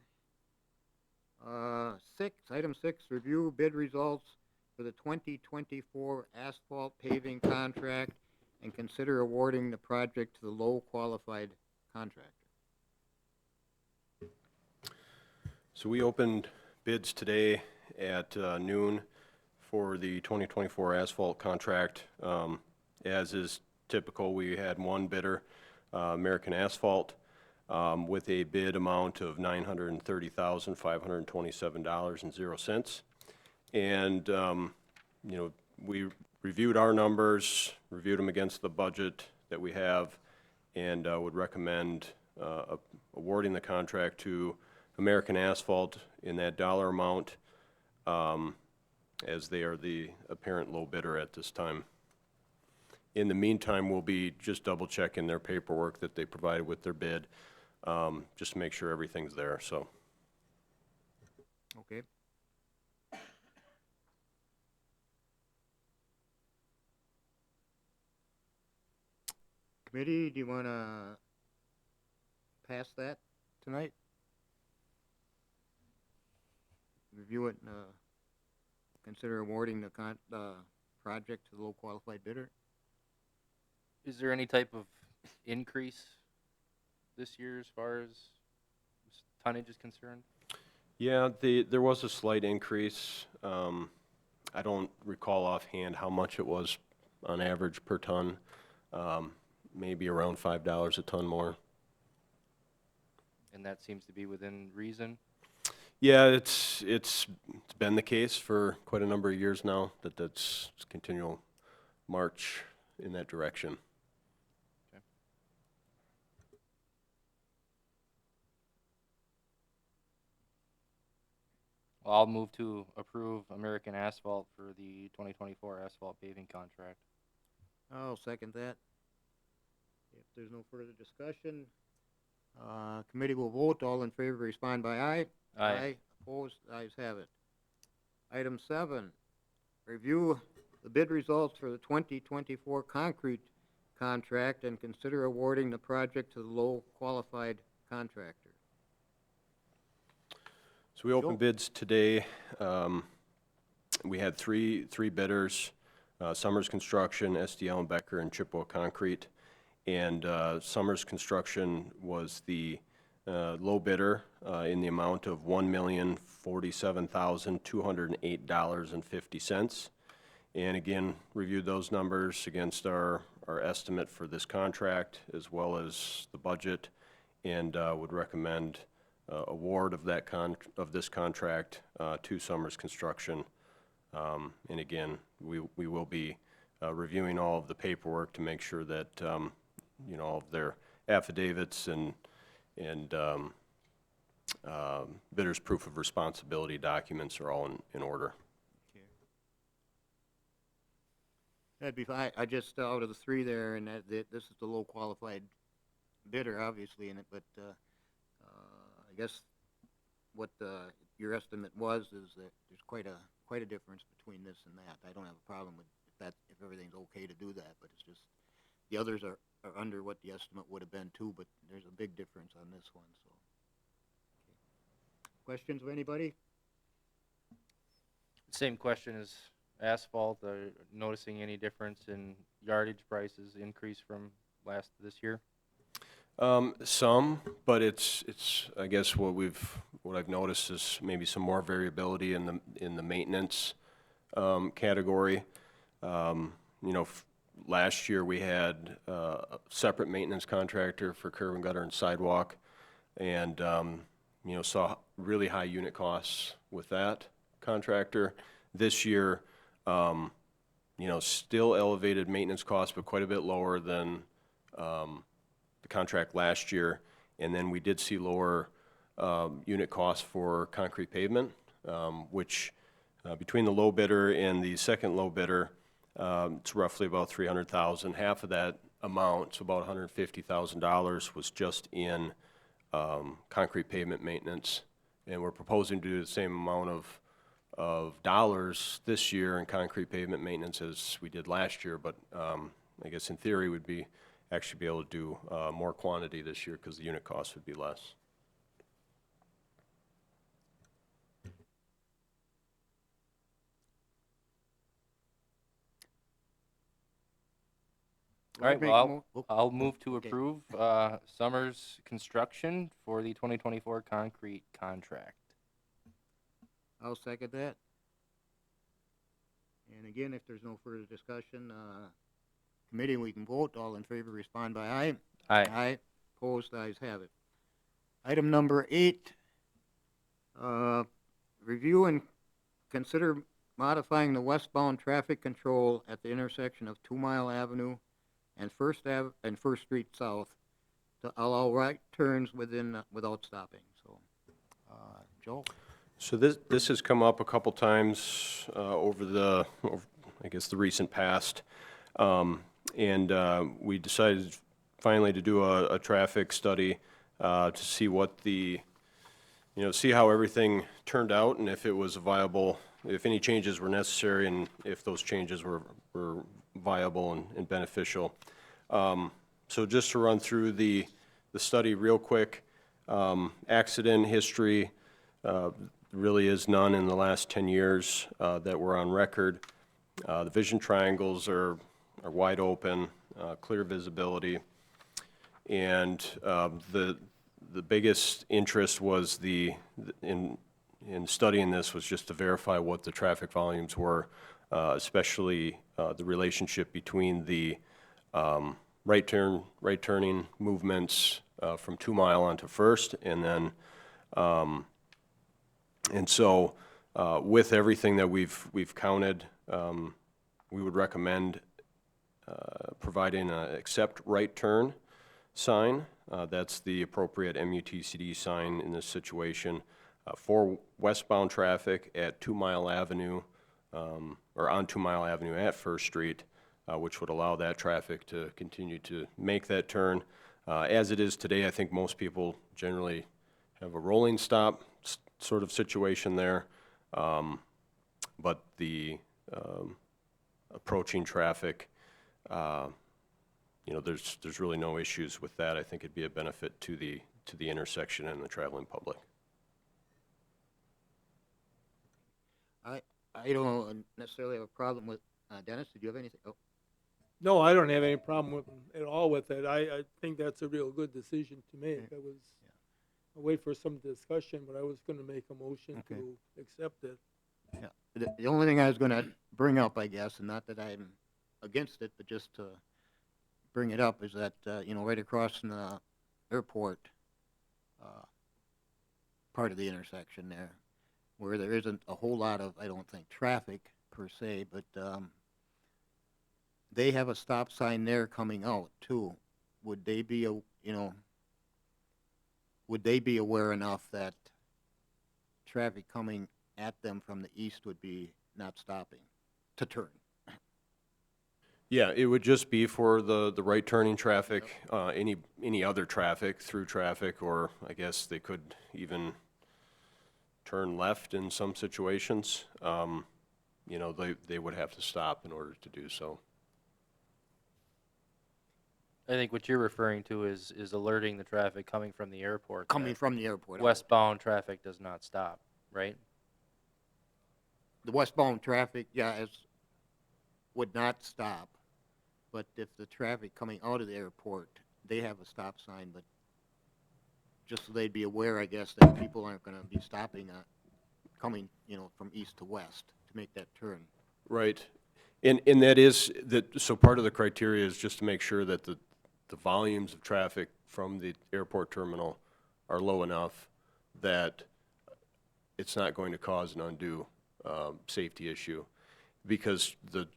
Item six, review bid results for the 2024 asphalt paving contract and consider awarding the project to the low qualified contractor. So we opened bids today at noon for the 2024 asphalt contract. As is typical, we had one bidder, American Asphalt, with a bid amount of $930,527.00. And, you know, we reviewed our numbers, reviewed them against the budget that we have, and would recommend awarding the contract to American Asphalt in that dollar amount, as they are the apparent low bidder at this time. In the meantime, we'll be just double checking their paperwork that they provided with their bid, just to make sure everything's there, so. Okay. Committee, do you wanna pass that tonight? Review it and, consider awarding the project to the low qualified bidder? Is there any type of increase this year as far as tonnage is concerned? Yeah, there was a slight increase. I don't recall offhand how much it was on average per ton. Maybe around $5 a ton more. And that seems to be within reason? Yeah, it's been the case for quite a number of years now, that's continual march in that direction. Well, I'll move to approve American Asphalt for the 2024 asphalt paving contract. I'll second that. If there's no further discussion, committee will vote. All in favor, respond by aye. Aye. Opposed, ayes have it. Item 7, review the bid results for the 2024 concrete contract and consider awarding the project to the low qualified contractor. So we opened bids today. We had three bidders, Summers Construction, SDL and Becker, and Chippewa Concrete. And Summers Construction was the low bidder in the amount of $1,047,208.50. And again, reviewed those numbers against our estimate for this contract as well as the budget, and would recommend award of that this contract to Summers Construction. And again, we will be reviewing all of the paperwork to make sure that you know, all of their affidavits and bidder's proof of responsibility documents are all in order. That'd be fine. I just, out of the three there, and this is the low qualified bidder, obviously, in it, but, I guess what, your estimate was is that there's quite a difference between this and that. I don't have a problem with if if everything's okay to do that, but it's just, the others are under what the estimate would have been too, but there's a big difference on this one, so. Questions of anybody? Same question as asphalt, noticing any difference in yardage prices increase from last to this year? Some, but it's, I guess what I've noticed is maybe some more variability in the maintenance, category. You know, last year we had a separate maintenance contractor for curb and gutter and sidewalk, and, you know, saw really high unit costs with that contractor. This year, you know, still elevated maintenance costs, but quite a bit lower than, the contract last year. And then we did see lower, unit costs for concrete pavement, which, between the low bidder and the second low bidder, it's roughly about $300,000. Half of that amount, so about $150,000, was just in concrete pavement maintenance, and we're proposing to do the same amount of dollars this year in concrete pavement maintenance as we did last year. But I guess in theory would be actually be able to do more quantity this year because the unit cost would be less. All right, Make a well, mo- I'll move to Okay. approve Summers Construction for the 2024 concrete contract. I'll second that. And again, if there's no further discussion, committee, we can vote. All in favor, respond by aye. Aye. Aye. Opposed, ayes have it. Item number 8, review and consider modifying the westbound traffic control at the intersection of 2 Mile Avenue and First Street South to allow right turns without stopping. So, Joe? So this has come up a couple times over I guess the recent past, and we decided finally to do a traffic study to see what see how everything turned out and if it was viable, if any changes were necessary, and if those changes were viable and beneficial. So just to run through the study real quick, accident history. Really is none in the last 10 years that were on record. The vision triangles are wide open, clear visibility, and the biggest interest was in studying this was just to verify what the traffic volumes were, especially the relationship between the right turning movements from 2 Mile onto First, and then and so, with everything that we've counted, we would recommend providing an accept right turn sign. That's the appropriate MUTCD sign in this situation for westbound traffic at 2 Mile Avenue, or on 2 Mile Avenue at First Street, which would allow that traffic to continue to make that turn. As it is today, I think most people generally have a rolling stop sort of situation there, but the approaching traffic, there's really no issues with that. I think it'd be a benefit to the intersection and the traveling public. I don't necessarily have a problem with, Dennis, did you have anything? Oh, No, I don't have any problem at all with it. I think that's a real good decision to make. I'll wait for some discussion, but I was gonna make a motion Okay. to accept it. yeah. The only thing I was gonna bring up, I guess, and not that I'm against it, but just to bring it up, is that, right across from the airport, part of the intersection there, where there isn't a whole lot of, I don't think, traffic per se, but, they have a stop sign there coming out too. Would they be, would they be aware enough that traffic coming at them from the east would be not stopping to turn? Yeah, it would just be for the right turning traffic, any other traffic, through traffic, or I guess they could even turn left in some situations. They would have to stop in order to do so. I think what you're referring to is alerting the traffic coming from the airport. coming that from the airport. out. Westbound traffic does not stop, right? The westbound traffic, would not stop. But if the traffic coming out of the airport, they have a stop sign, but just so they'd be aware, I guess, that people aren't gonna be stopping, coming, from east to west to make that turn. Right. And that is, so part of the criteria is just to make sure that the volumes of traffic from the airport terminal are low enough that it's not going to cause an undue safety issue. Because the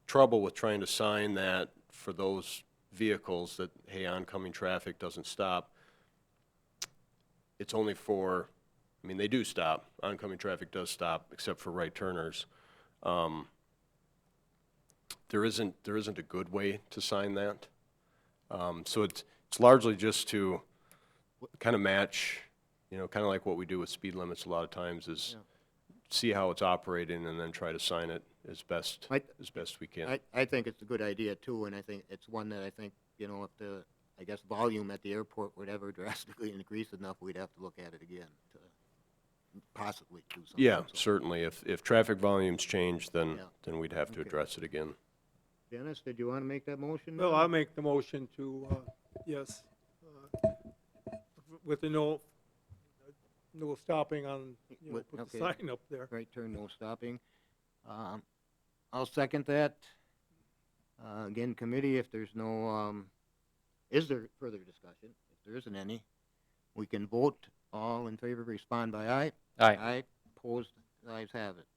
trouble with trying to sign that for those vehicles that, hey, oncoming traffic doesn't stop, it's only for, I mean, they do stop. Oncoming traffic does stop, except for right turners. There isn't a good way to sign that. So it's largely just to kind of match, kind of like what we do with speed limits a lot of times is see how it's operating and then try to sign it as best we can. I think it's a good idea too, and I think it's one that I think, if the, I guess, volume at the airport would ever drastically increase enough, we'd have to look at it again to possibly do something. Yeah, So, certainly. If traffic volumes change, then Yeah. then we'd have to Okay. address it again. Dennis, did you want to make that motion? Well, I'll make the motion to, yes, with the no stopping on, put the Okay. sign up there. Right turn, no stopping. I'll second that. Again, committee, if there's no, is there further discussion? If there isn't any, we can vote. All in favor, respond by aye. Aye. Aye, opposed, the ayes have it.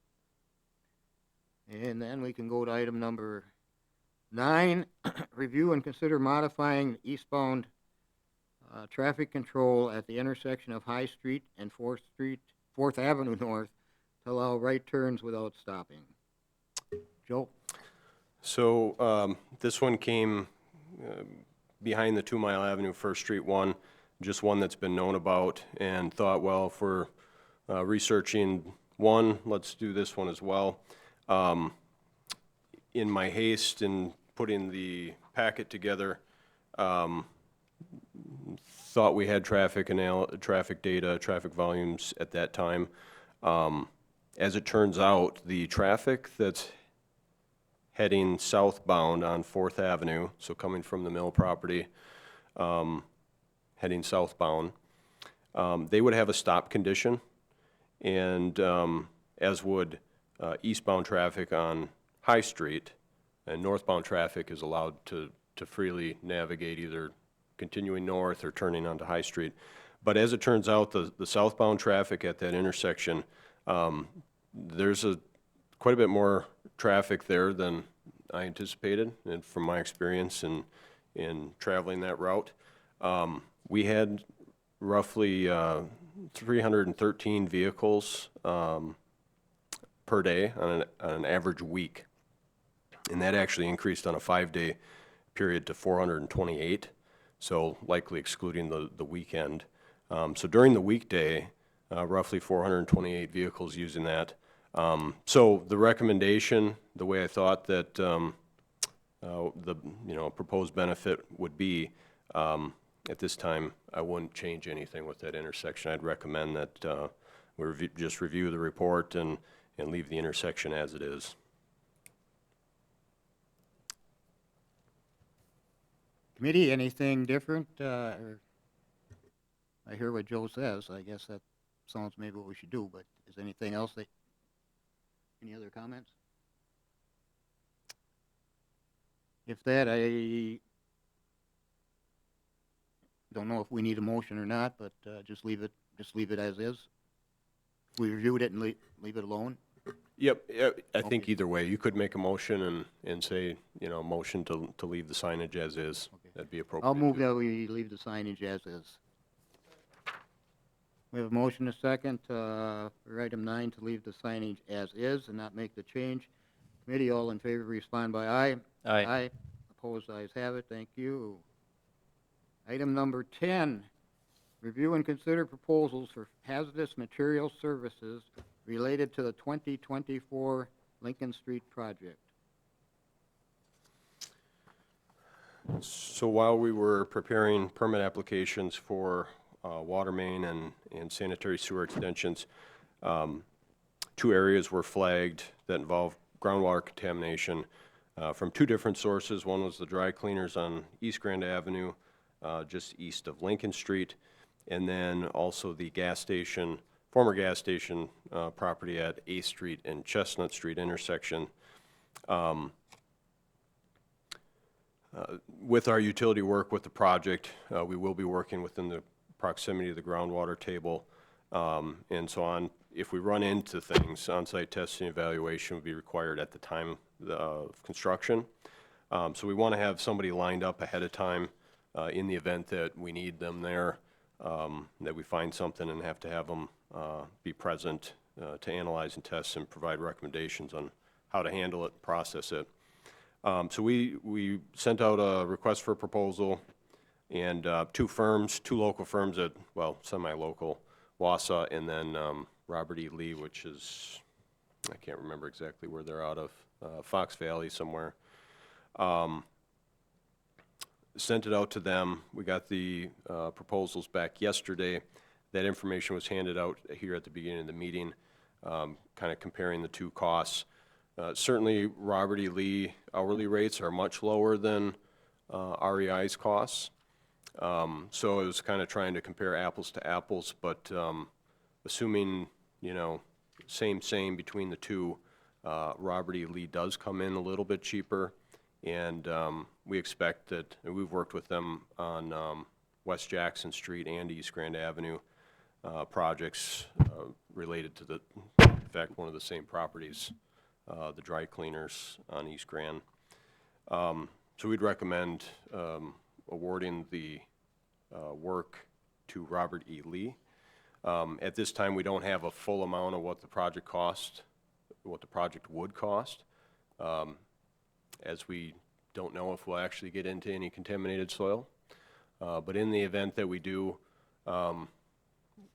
And then we can go to item number 9, review and consider modifying eastbound traffic control at the intersection of High Street and 4th Avenue North to allow right turns without stopping. Joe? So this one came behind the 2 Mile Avenue First Street one, just one that's been known about, and thought, well, if we're researching one, let's do this one as well. In my haste in putting the packet together, thought we had traffic data, traffic volumes at that time. As it turns out, the traffic that's heading southbound on 4th Avenue, so coming from the mill property, heading southbound, they would have a stop condition, and as would eastbound traffic on High Street, and northbound traffic is allowed to freely navigate either continuing north or turning onto High Street. But as it turns out, the southbound traffic at that intersection, there's quite a bit more traffic there than I anticipated, and from my experience in traveling that route. We had roughly 313 vehicles per day on an average week. And that actually increased on a 5-day period to 428, so likely excluding the weekend. So during the weekday, roughly 428 vehicles using that. So the recommendation, the way I thought that the proposed benefit would be, at this time, I wouldn't change anything with that intersection. I'd recommend that we just review the report and leave the intersection as it is. Committee, anything different? Or I hear what Joe says. I guess that sounds maybe what we should do, but is anything else any other comments? If that, I don't know if we need a motion or not, but just leave it as is. We reviewed it and leave it alone. Yep, I think Okay. either way, you could make a motion and say, motion to leave the signage as is. Okay. That'd be appropriate. I'll move too. that we leave the signage as is. We have a motion, a second, for item 9 to leave the signage as is and not make the change. Committee, all in favor, respond by aye. Aye. Aye. Opposed, ayes have it. Thank you. Item number 10, review and consider proposals for hazardous material services related to the 2024 Lincoln Street project. So while we were preparing permit applications for water main and sanitary sewer extensions, 2 areas were flagged that involved groundwater contamination from 2 different sources. One was the dry cleaners on East Grand Avenue, just east of Lincoln Street, and then also the gas station, former gas station property at 8th Street and Chestnut Street intersection. With our utility work with the project, we will be working within the proximity of the groundwater table and so on. If we run into things, on-site testing evaluation would be required at the time of construction. So we want to have somebody lined up ahead of time in the event that we need them there, that we find something and have to have them be present to analyze and test and provide recommendations on how to handle it, process it. So we sent out a request for a proposal, and 2 local firms that, well, semi-local, Wausau and then Robert E. Lee, which is, I can't remember exactly where they're out of, Fox Valley somewhere. Sent it out to them. We got the proposals back yesterday. That information was handed out here at the beginning of the meeting, kind of comparing the 2 costs. Certainly, Robert E. Lee hourly rates are much lower than REI's costs. So it was kind of trying to compare apples to apples, but assuming, you know, same between the 2, Robert E. Lee does come in a little bit cheaper, and we expect that, and we've worked with them on West Jackson Street and East Grand Avenue projects related to the, in fact, one of the same properties, the dry cleaners on East Grand. So we'd recommend awarding the work to Robert E. Lee. At this time, we don't have a full amount of what the project cost, what the project would cost, as we don't know if we'll actually get into any contaminated soil. But in the event that we do,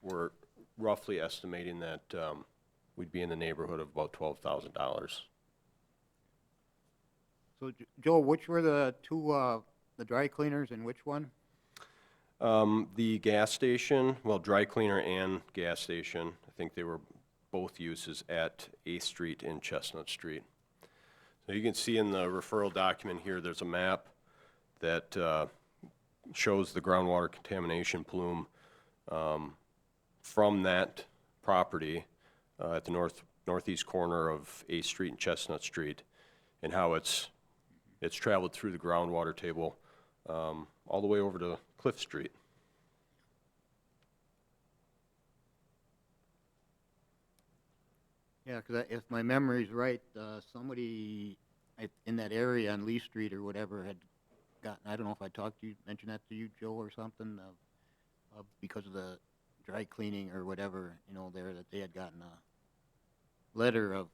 we're roughly estimating that we'd be in the neighborhood of about $12,000. So, Joe, which were the 2, the dry cleaners and which one? The gas station, well, dry cleaner and gas station, I think they were both uses at 8th Street and Chestnut Street. So you can see in the referral document here, there's a map that shows the groundwater contamination plume from that property at the northeast corner of 8th Street and Chestnut Street, and how it's traveled through the groundwater table all the way over to Cliff Street. Yeah, because if my memory's right, somebody in that area on Lee Street or whatever had gotten, I don't know if I talked to you, mentioned that to you, Joe, or something, because of the dry cleaning or whatever, you know, there, that they had gotten a letter of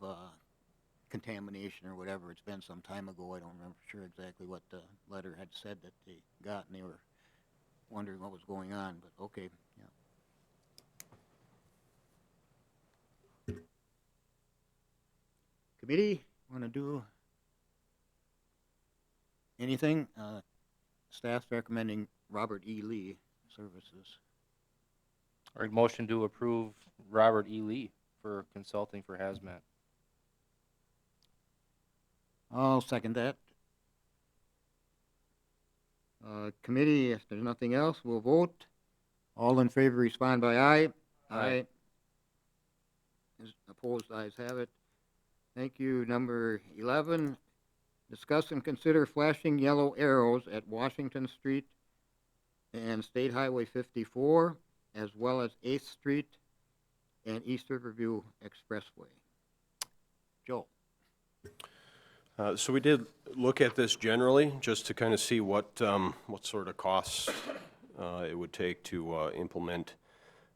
contamination or whatever. It's been some time ago. I don't remember sure exactly what the letter had said that they got, and they were wondering what was going on, but okay, yeah. Committee, want to do anything? Staff's recommending Robert E. Lee Services. All right, motion to approve Robert E. Lee for consulting for hazmat. I'll second that. Committee, if there's nothing else, we'll vote. All in favor respond by aye. Aye. Opposed, ayes have it. Thank you. Number 11, discuss and consider flashing yellow arrows at Washington Street and State Highway 54, as well as 8th Street and East Riverview Expressway. Joe. So we did look at this generally, just to kind of see what sort of costs it would take to implement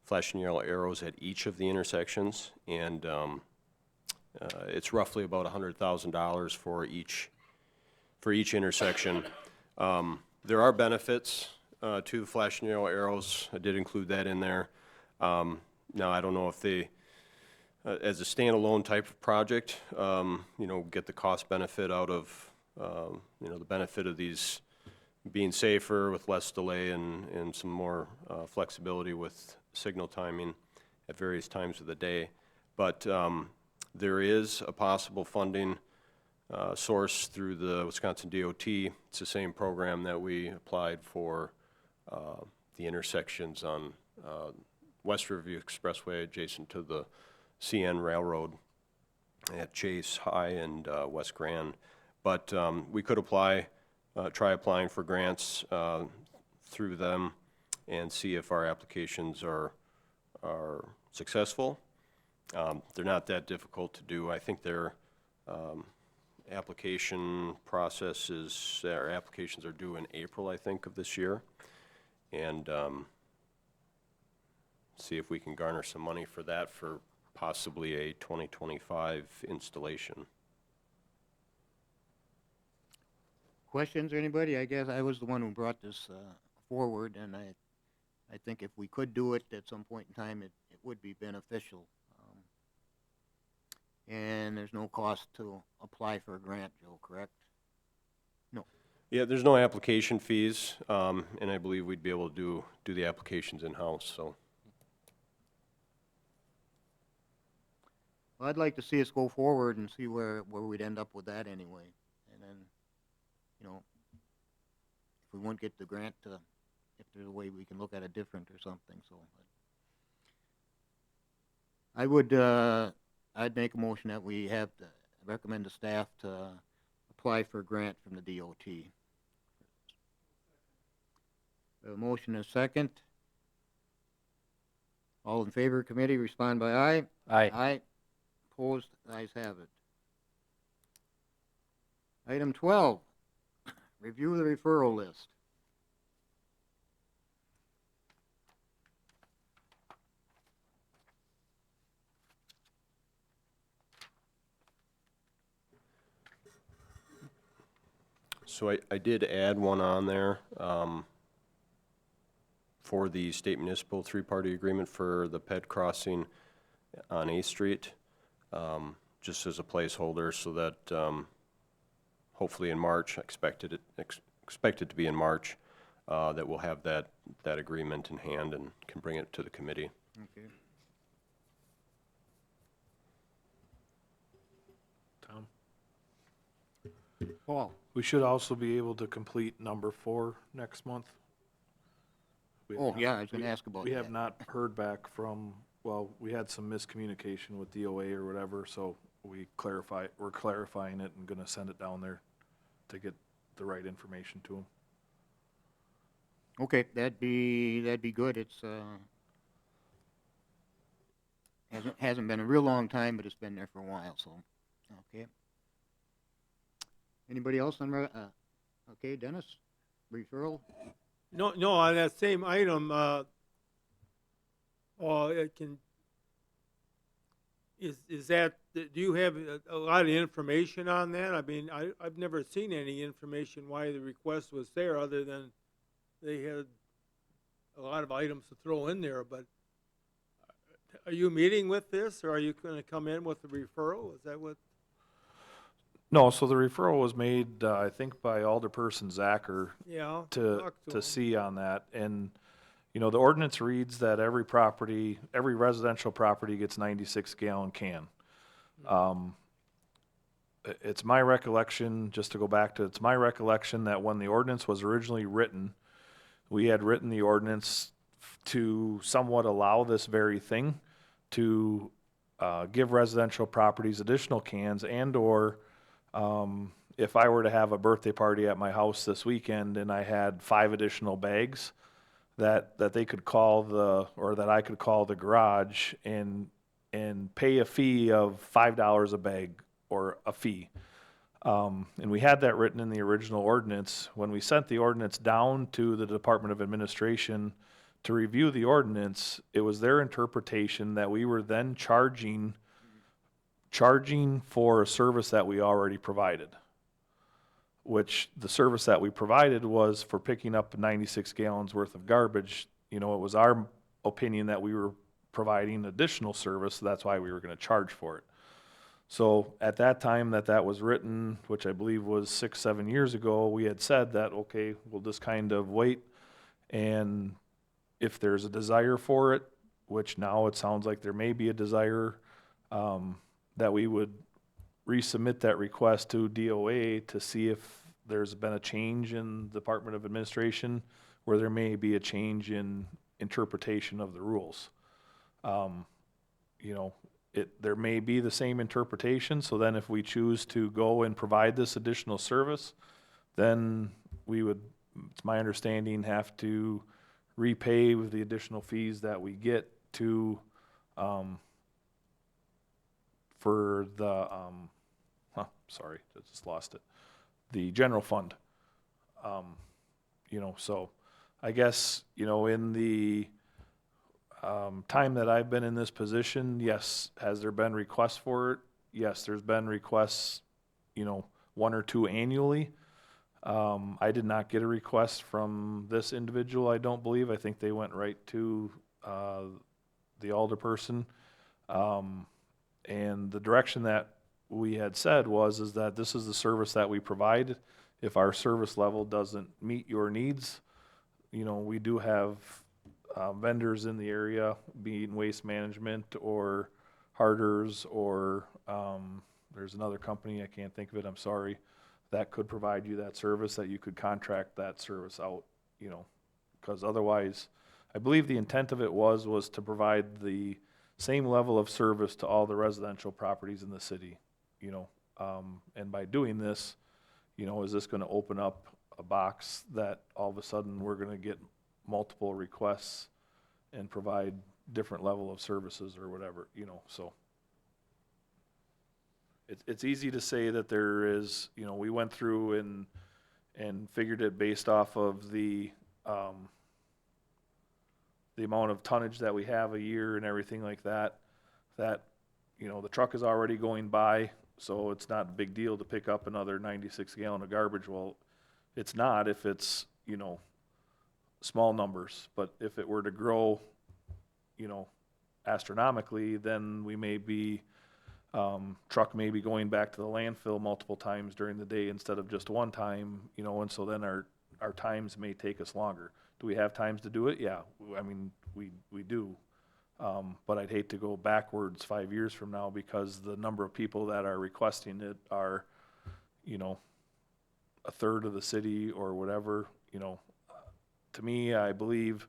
flashing yellow arrows at each of the intersections, and it's roughly about $100,000 for each intersection. There are benefits to the flashing yellow arrows. I did include that in there. Now, I don't know if they, as a standalone type of project, you know, get the cost benefit out of, you know, the benefit of these being safer with less delay and some more flexibility with signal timing at various times of the day. But there is a possible funding source through the Wisconsin DOT. It's the same program that we applied for the intersections on West Riverview Expressway adjacent to the CN Railroad at Chase High and West Grand. But we could try applying for grants through them and see if our applications are successful. They're not that difficult to do. I think their applications are due in April, I think, of this year. And see if we can garner some money for that for possibly a 2025 installation. Questions, anybody? I guess I was the one who brought this forward, and I think if we could do it at some point in time, it would be beneficial. And there's no cost to apply for a grant, Joe, correct? No. Yeah, there's no application fees, and I believe we'd be able to do the applications in-house, so. Well, I'd like to see us go forward and see where we'd end up with that anyway. And then, you know, if we won't get the grant, if there's a way we can look at it different or something, so. I would, I'd make a motion that we recommend the staff to apply for a grant from the DOT. A motion is second. All in favor, committee, respond by aye. Aye. Aye. Opposed, ayes have it. Item 12, review the referral list. So I did add one on there for the state municipal three-party agreement for the ped crossing on A Street, just as a placeholder so that hopefully in March, expected to be in March, that we'll have that agreement in hand and can bring it to the committee. Okay. Tom? Paul? We should also be able to complete number 4 next month. We have Oh, not- yeah, I was gonna ask about We have that. not heard back from, well, we had some miscommunication with DOA or whatever, so we're clarifying it and gonna send it down there to get the right information to them. Okay, that'd be good. It's, hasn't been a real long time, but it's been there for a while, so, okay. Anybody else on, okay, Dennis, referral? No, on that same item, is that, do you have a lot of information on that? I mean, I've never seen any information why the request was there, other than they had a lot of items to throw in there, but are you meeting with this, or are you gonna come in with a referral? Is that what? No, so the referral was made, I think by Alderperson Zacher Yeah. to talk to 'em. see on that. And, you know, the ordinance reads that every residential property gets 96-gallon can. It's my recollection, just to go back to, it's my recollection that when the ordinance was originally written, we had written the ordinance to somewhat allow this very thing, to give residential properties additional cans and/or if I were to have a birthday party at my house this weekend and I had 5 additional bags, that they could call that I could call the garage and pay a fee of $5 a bag or a fee. And we had that written in the original ordinance. When we sent the ordinance down to the Department of Administration to review the ordinance, it was their interpretation that we were then charging for a service that we already provided, which the service that we provided was for picking up 96 gallons worth of garbage. You know, it was our opinion that we were providing additional service, so that's why we were going to charge for it. So at that time that was written, which I believe was 6, 7 years ago, we had said that, okay, we'll just kind of wait. And if there's a desire for it, which now it sounds like there may be a desire, that we would resubmit that request to DOA to see if there's been a change in Department of Administration, where there may be a change in interpretation of the rules. You know, there may be the same interpretation, so then if we choose to go and provide this additional service, then we would, it's my understanding, have to repay with the additional fees that we get to, for the, sorry, I just lost it, the general fund. You know, so I guess, you know, in the time that I've been in this position, yes, has there been requests for it? Yes, there's been requests, you know, 1 or 2 annually. I did not get a request from this individual, I don't believe. I think they went right to the alderperson. And the direction that we had said is that this is the service that we provide. If our service level doesn't meet your needs, you know, we do have vendors in the area, be it Waste Management or Harders, or there's another company, I can't think of it, I'm sorry, that could provide you that service, that you could contract that service out, you know, because otherwise, I believe the intent of it was to provide the same level of service to all the residential properties in the city, you know, and by doing this, you know, is this gonna open up a box that all of a sudden we're gonna get multiple requests and provide different level of services or whatever, you know, so. It's easy to say that there is, you know, we went through and figured it based off of the amount of tonnage that we have a year and everything like that, you know, the truck is already going by, so it's not a big deal to pick up another 96 gallon of garbage. Well, it's not if it's, you know, small numbers, but if it were to grow, you know, astronomically, then we may be, truck may be going back to the landfill multiple times during the day instead of just one time, you know, and so then our times may take us longer. Do we have times to do it? Yeah, I mean, we do. But I'd hate to go backwards 5 years from now, because the number of people that are requesting it are, you know, a third of the city or whatever, you know. To me, I believe,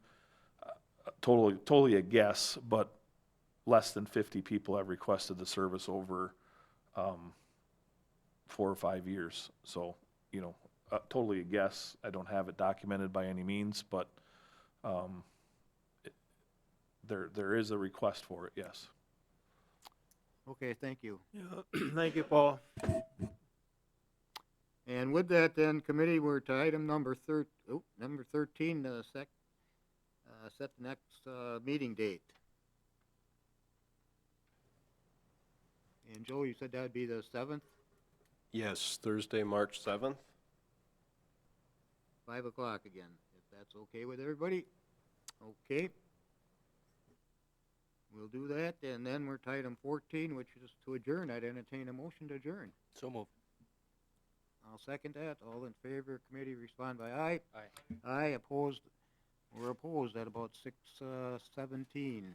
totally a guess, but less than 50 people have requested the service over 4 or 5 years. So, you know, totally a guess. I don't have it documented by any means, but there is a request for it, yes. Okay, thank you. Yeah, thank you, Paul. And with that then, committee, we're to item number 13, set the next meeting date. And Joe, you said that'd be the 7th, Yes, Thursday, March 7th. 5 o'clock again, if that's okay with everybody? Okay. We'll do that, and then we're to item 14, which is to adjourn. I'd entertain a motion to adjourn. So moved. I'll second that. All in favor, committee, respond by aye. Aye. Aye, opposed, we're opposed at about 6:17.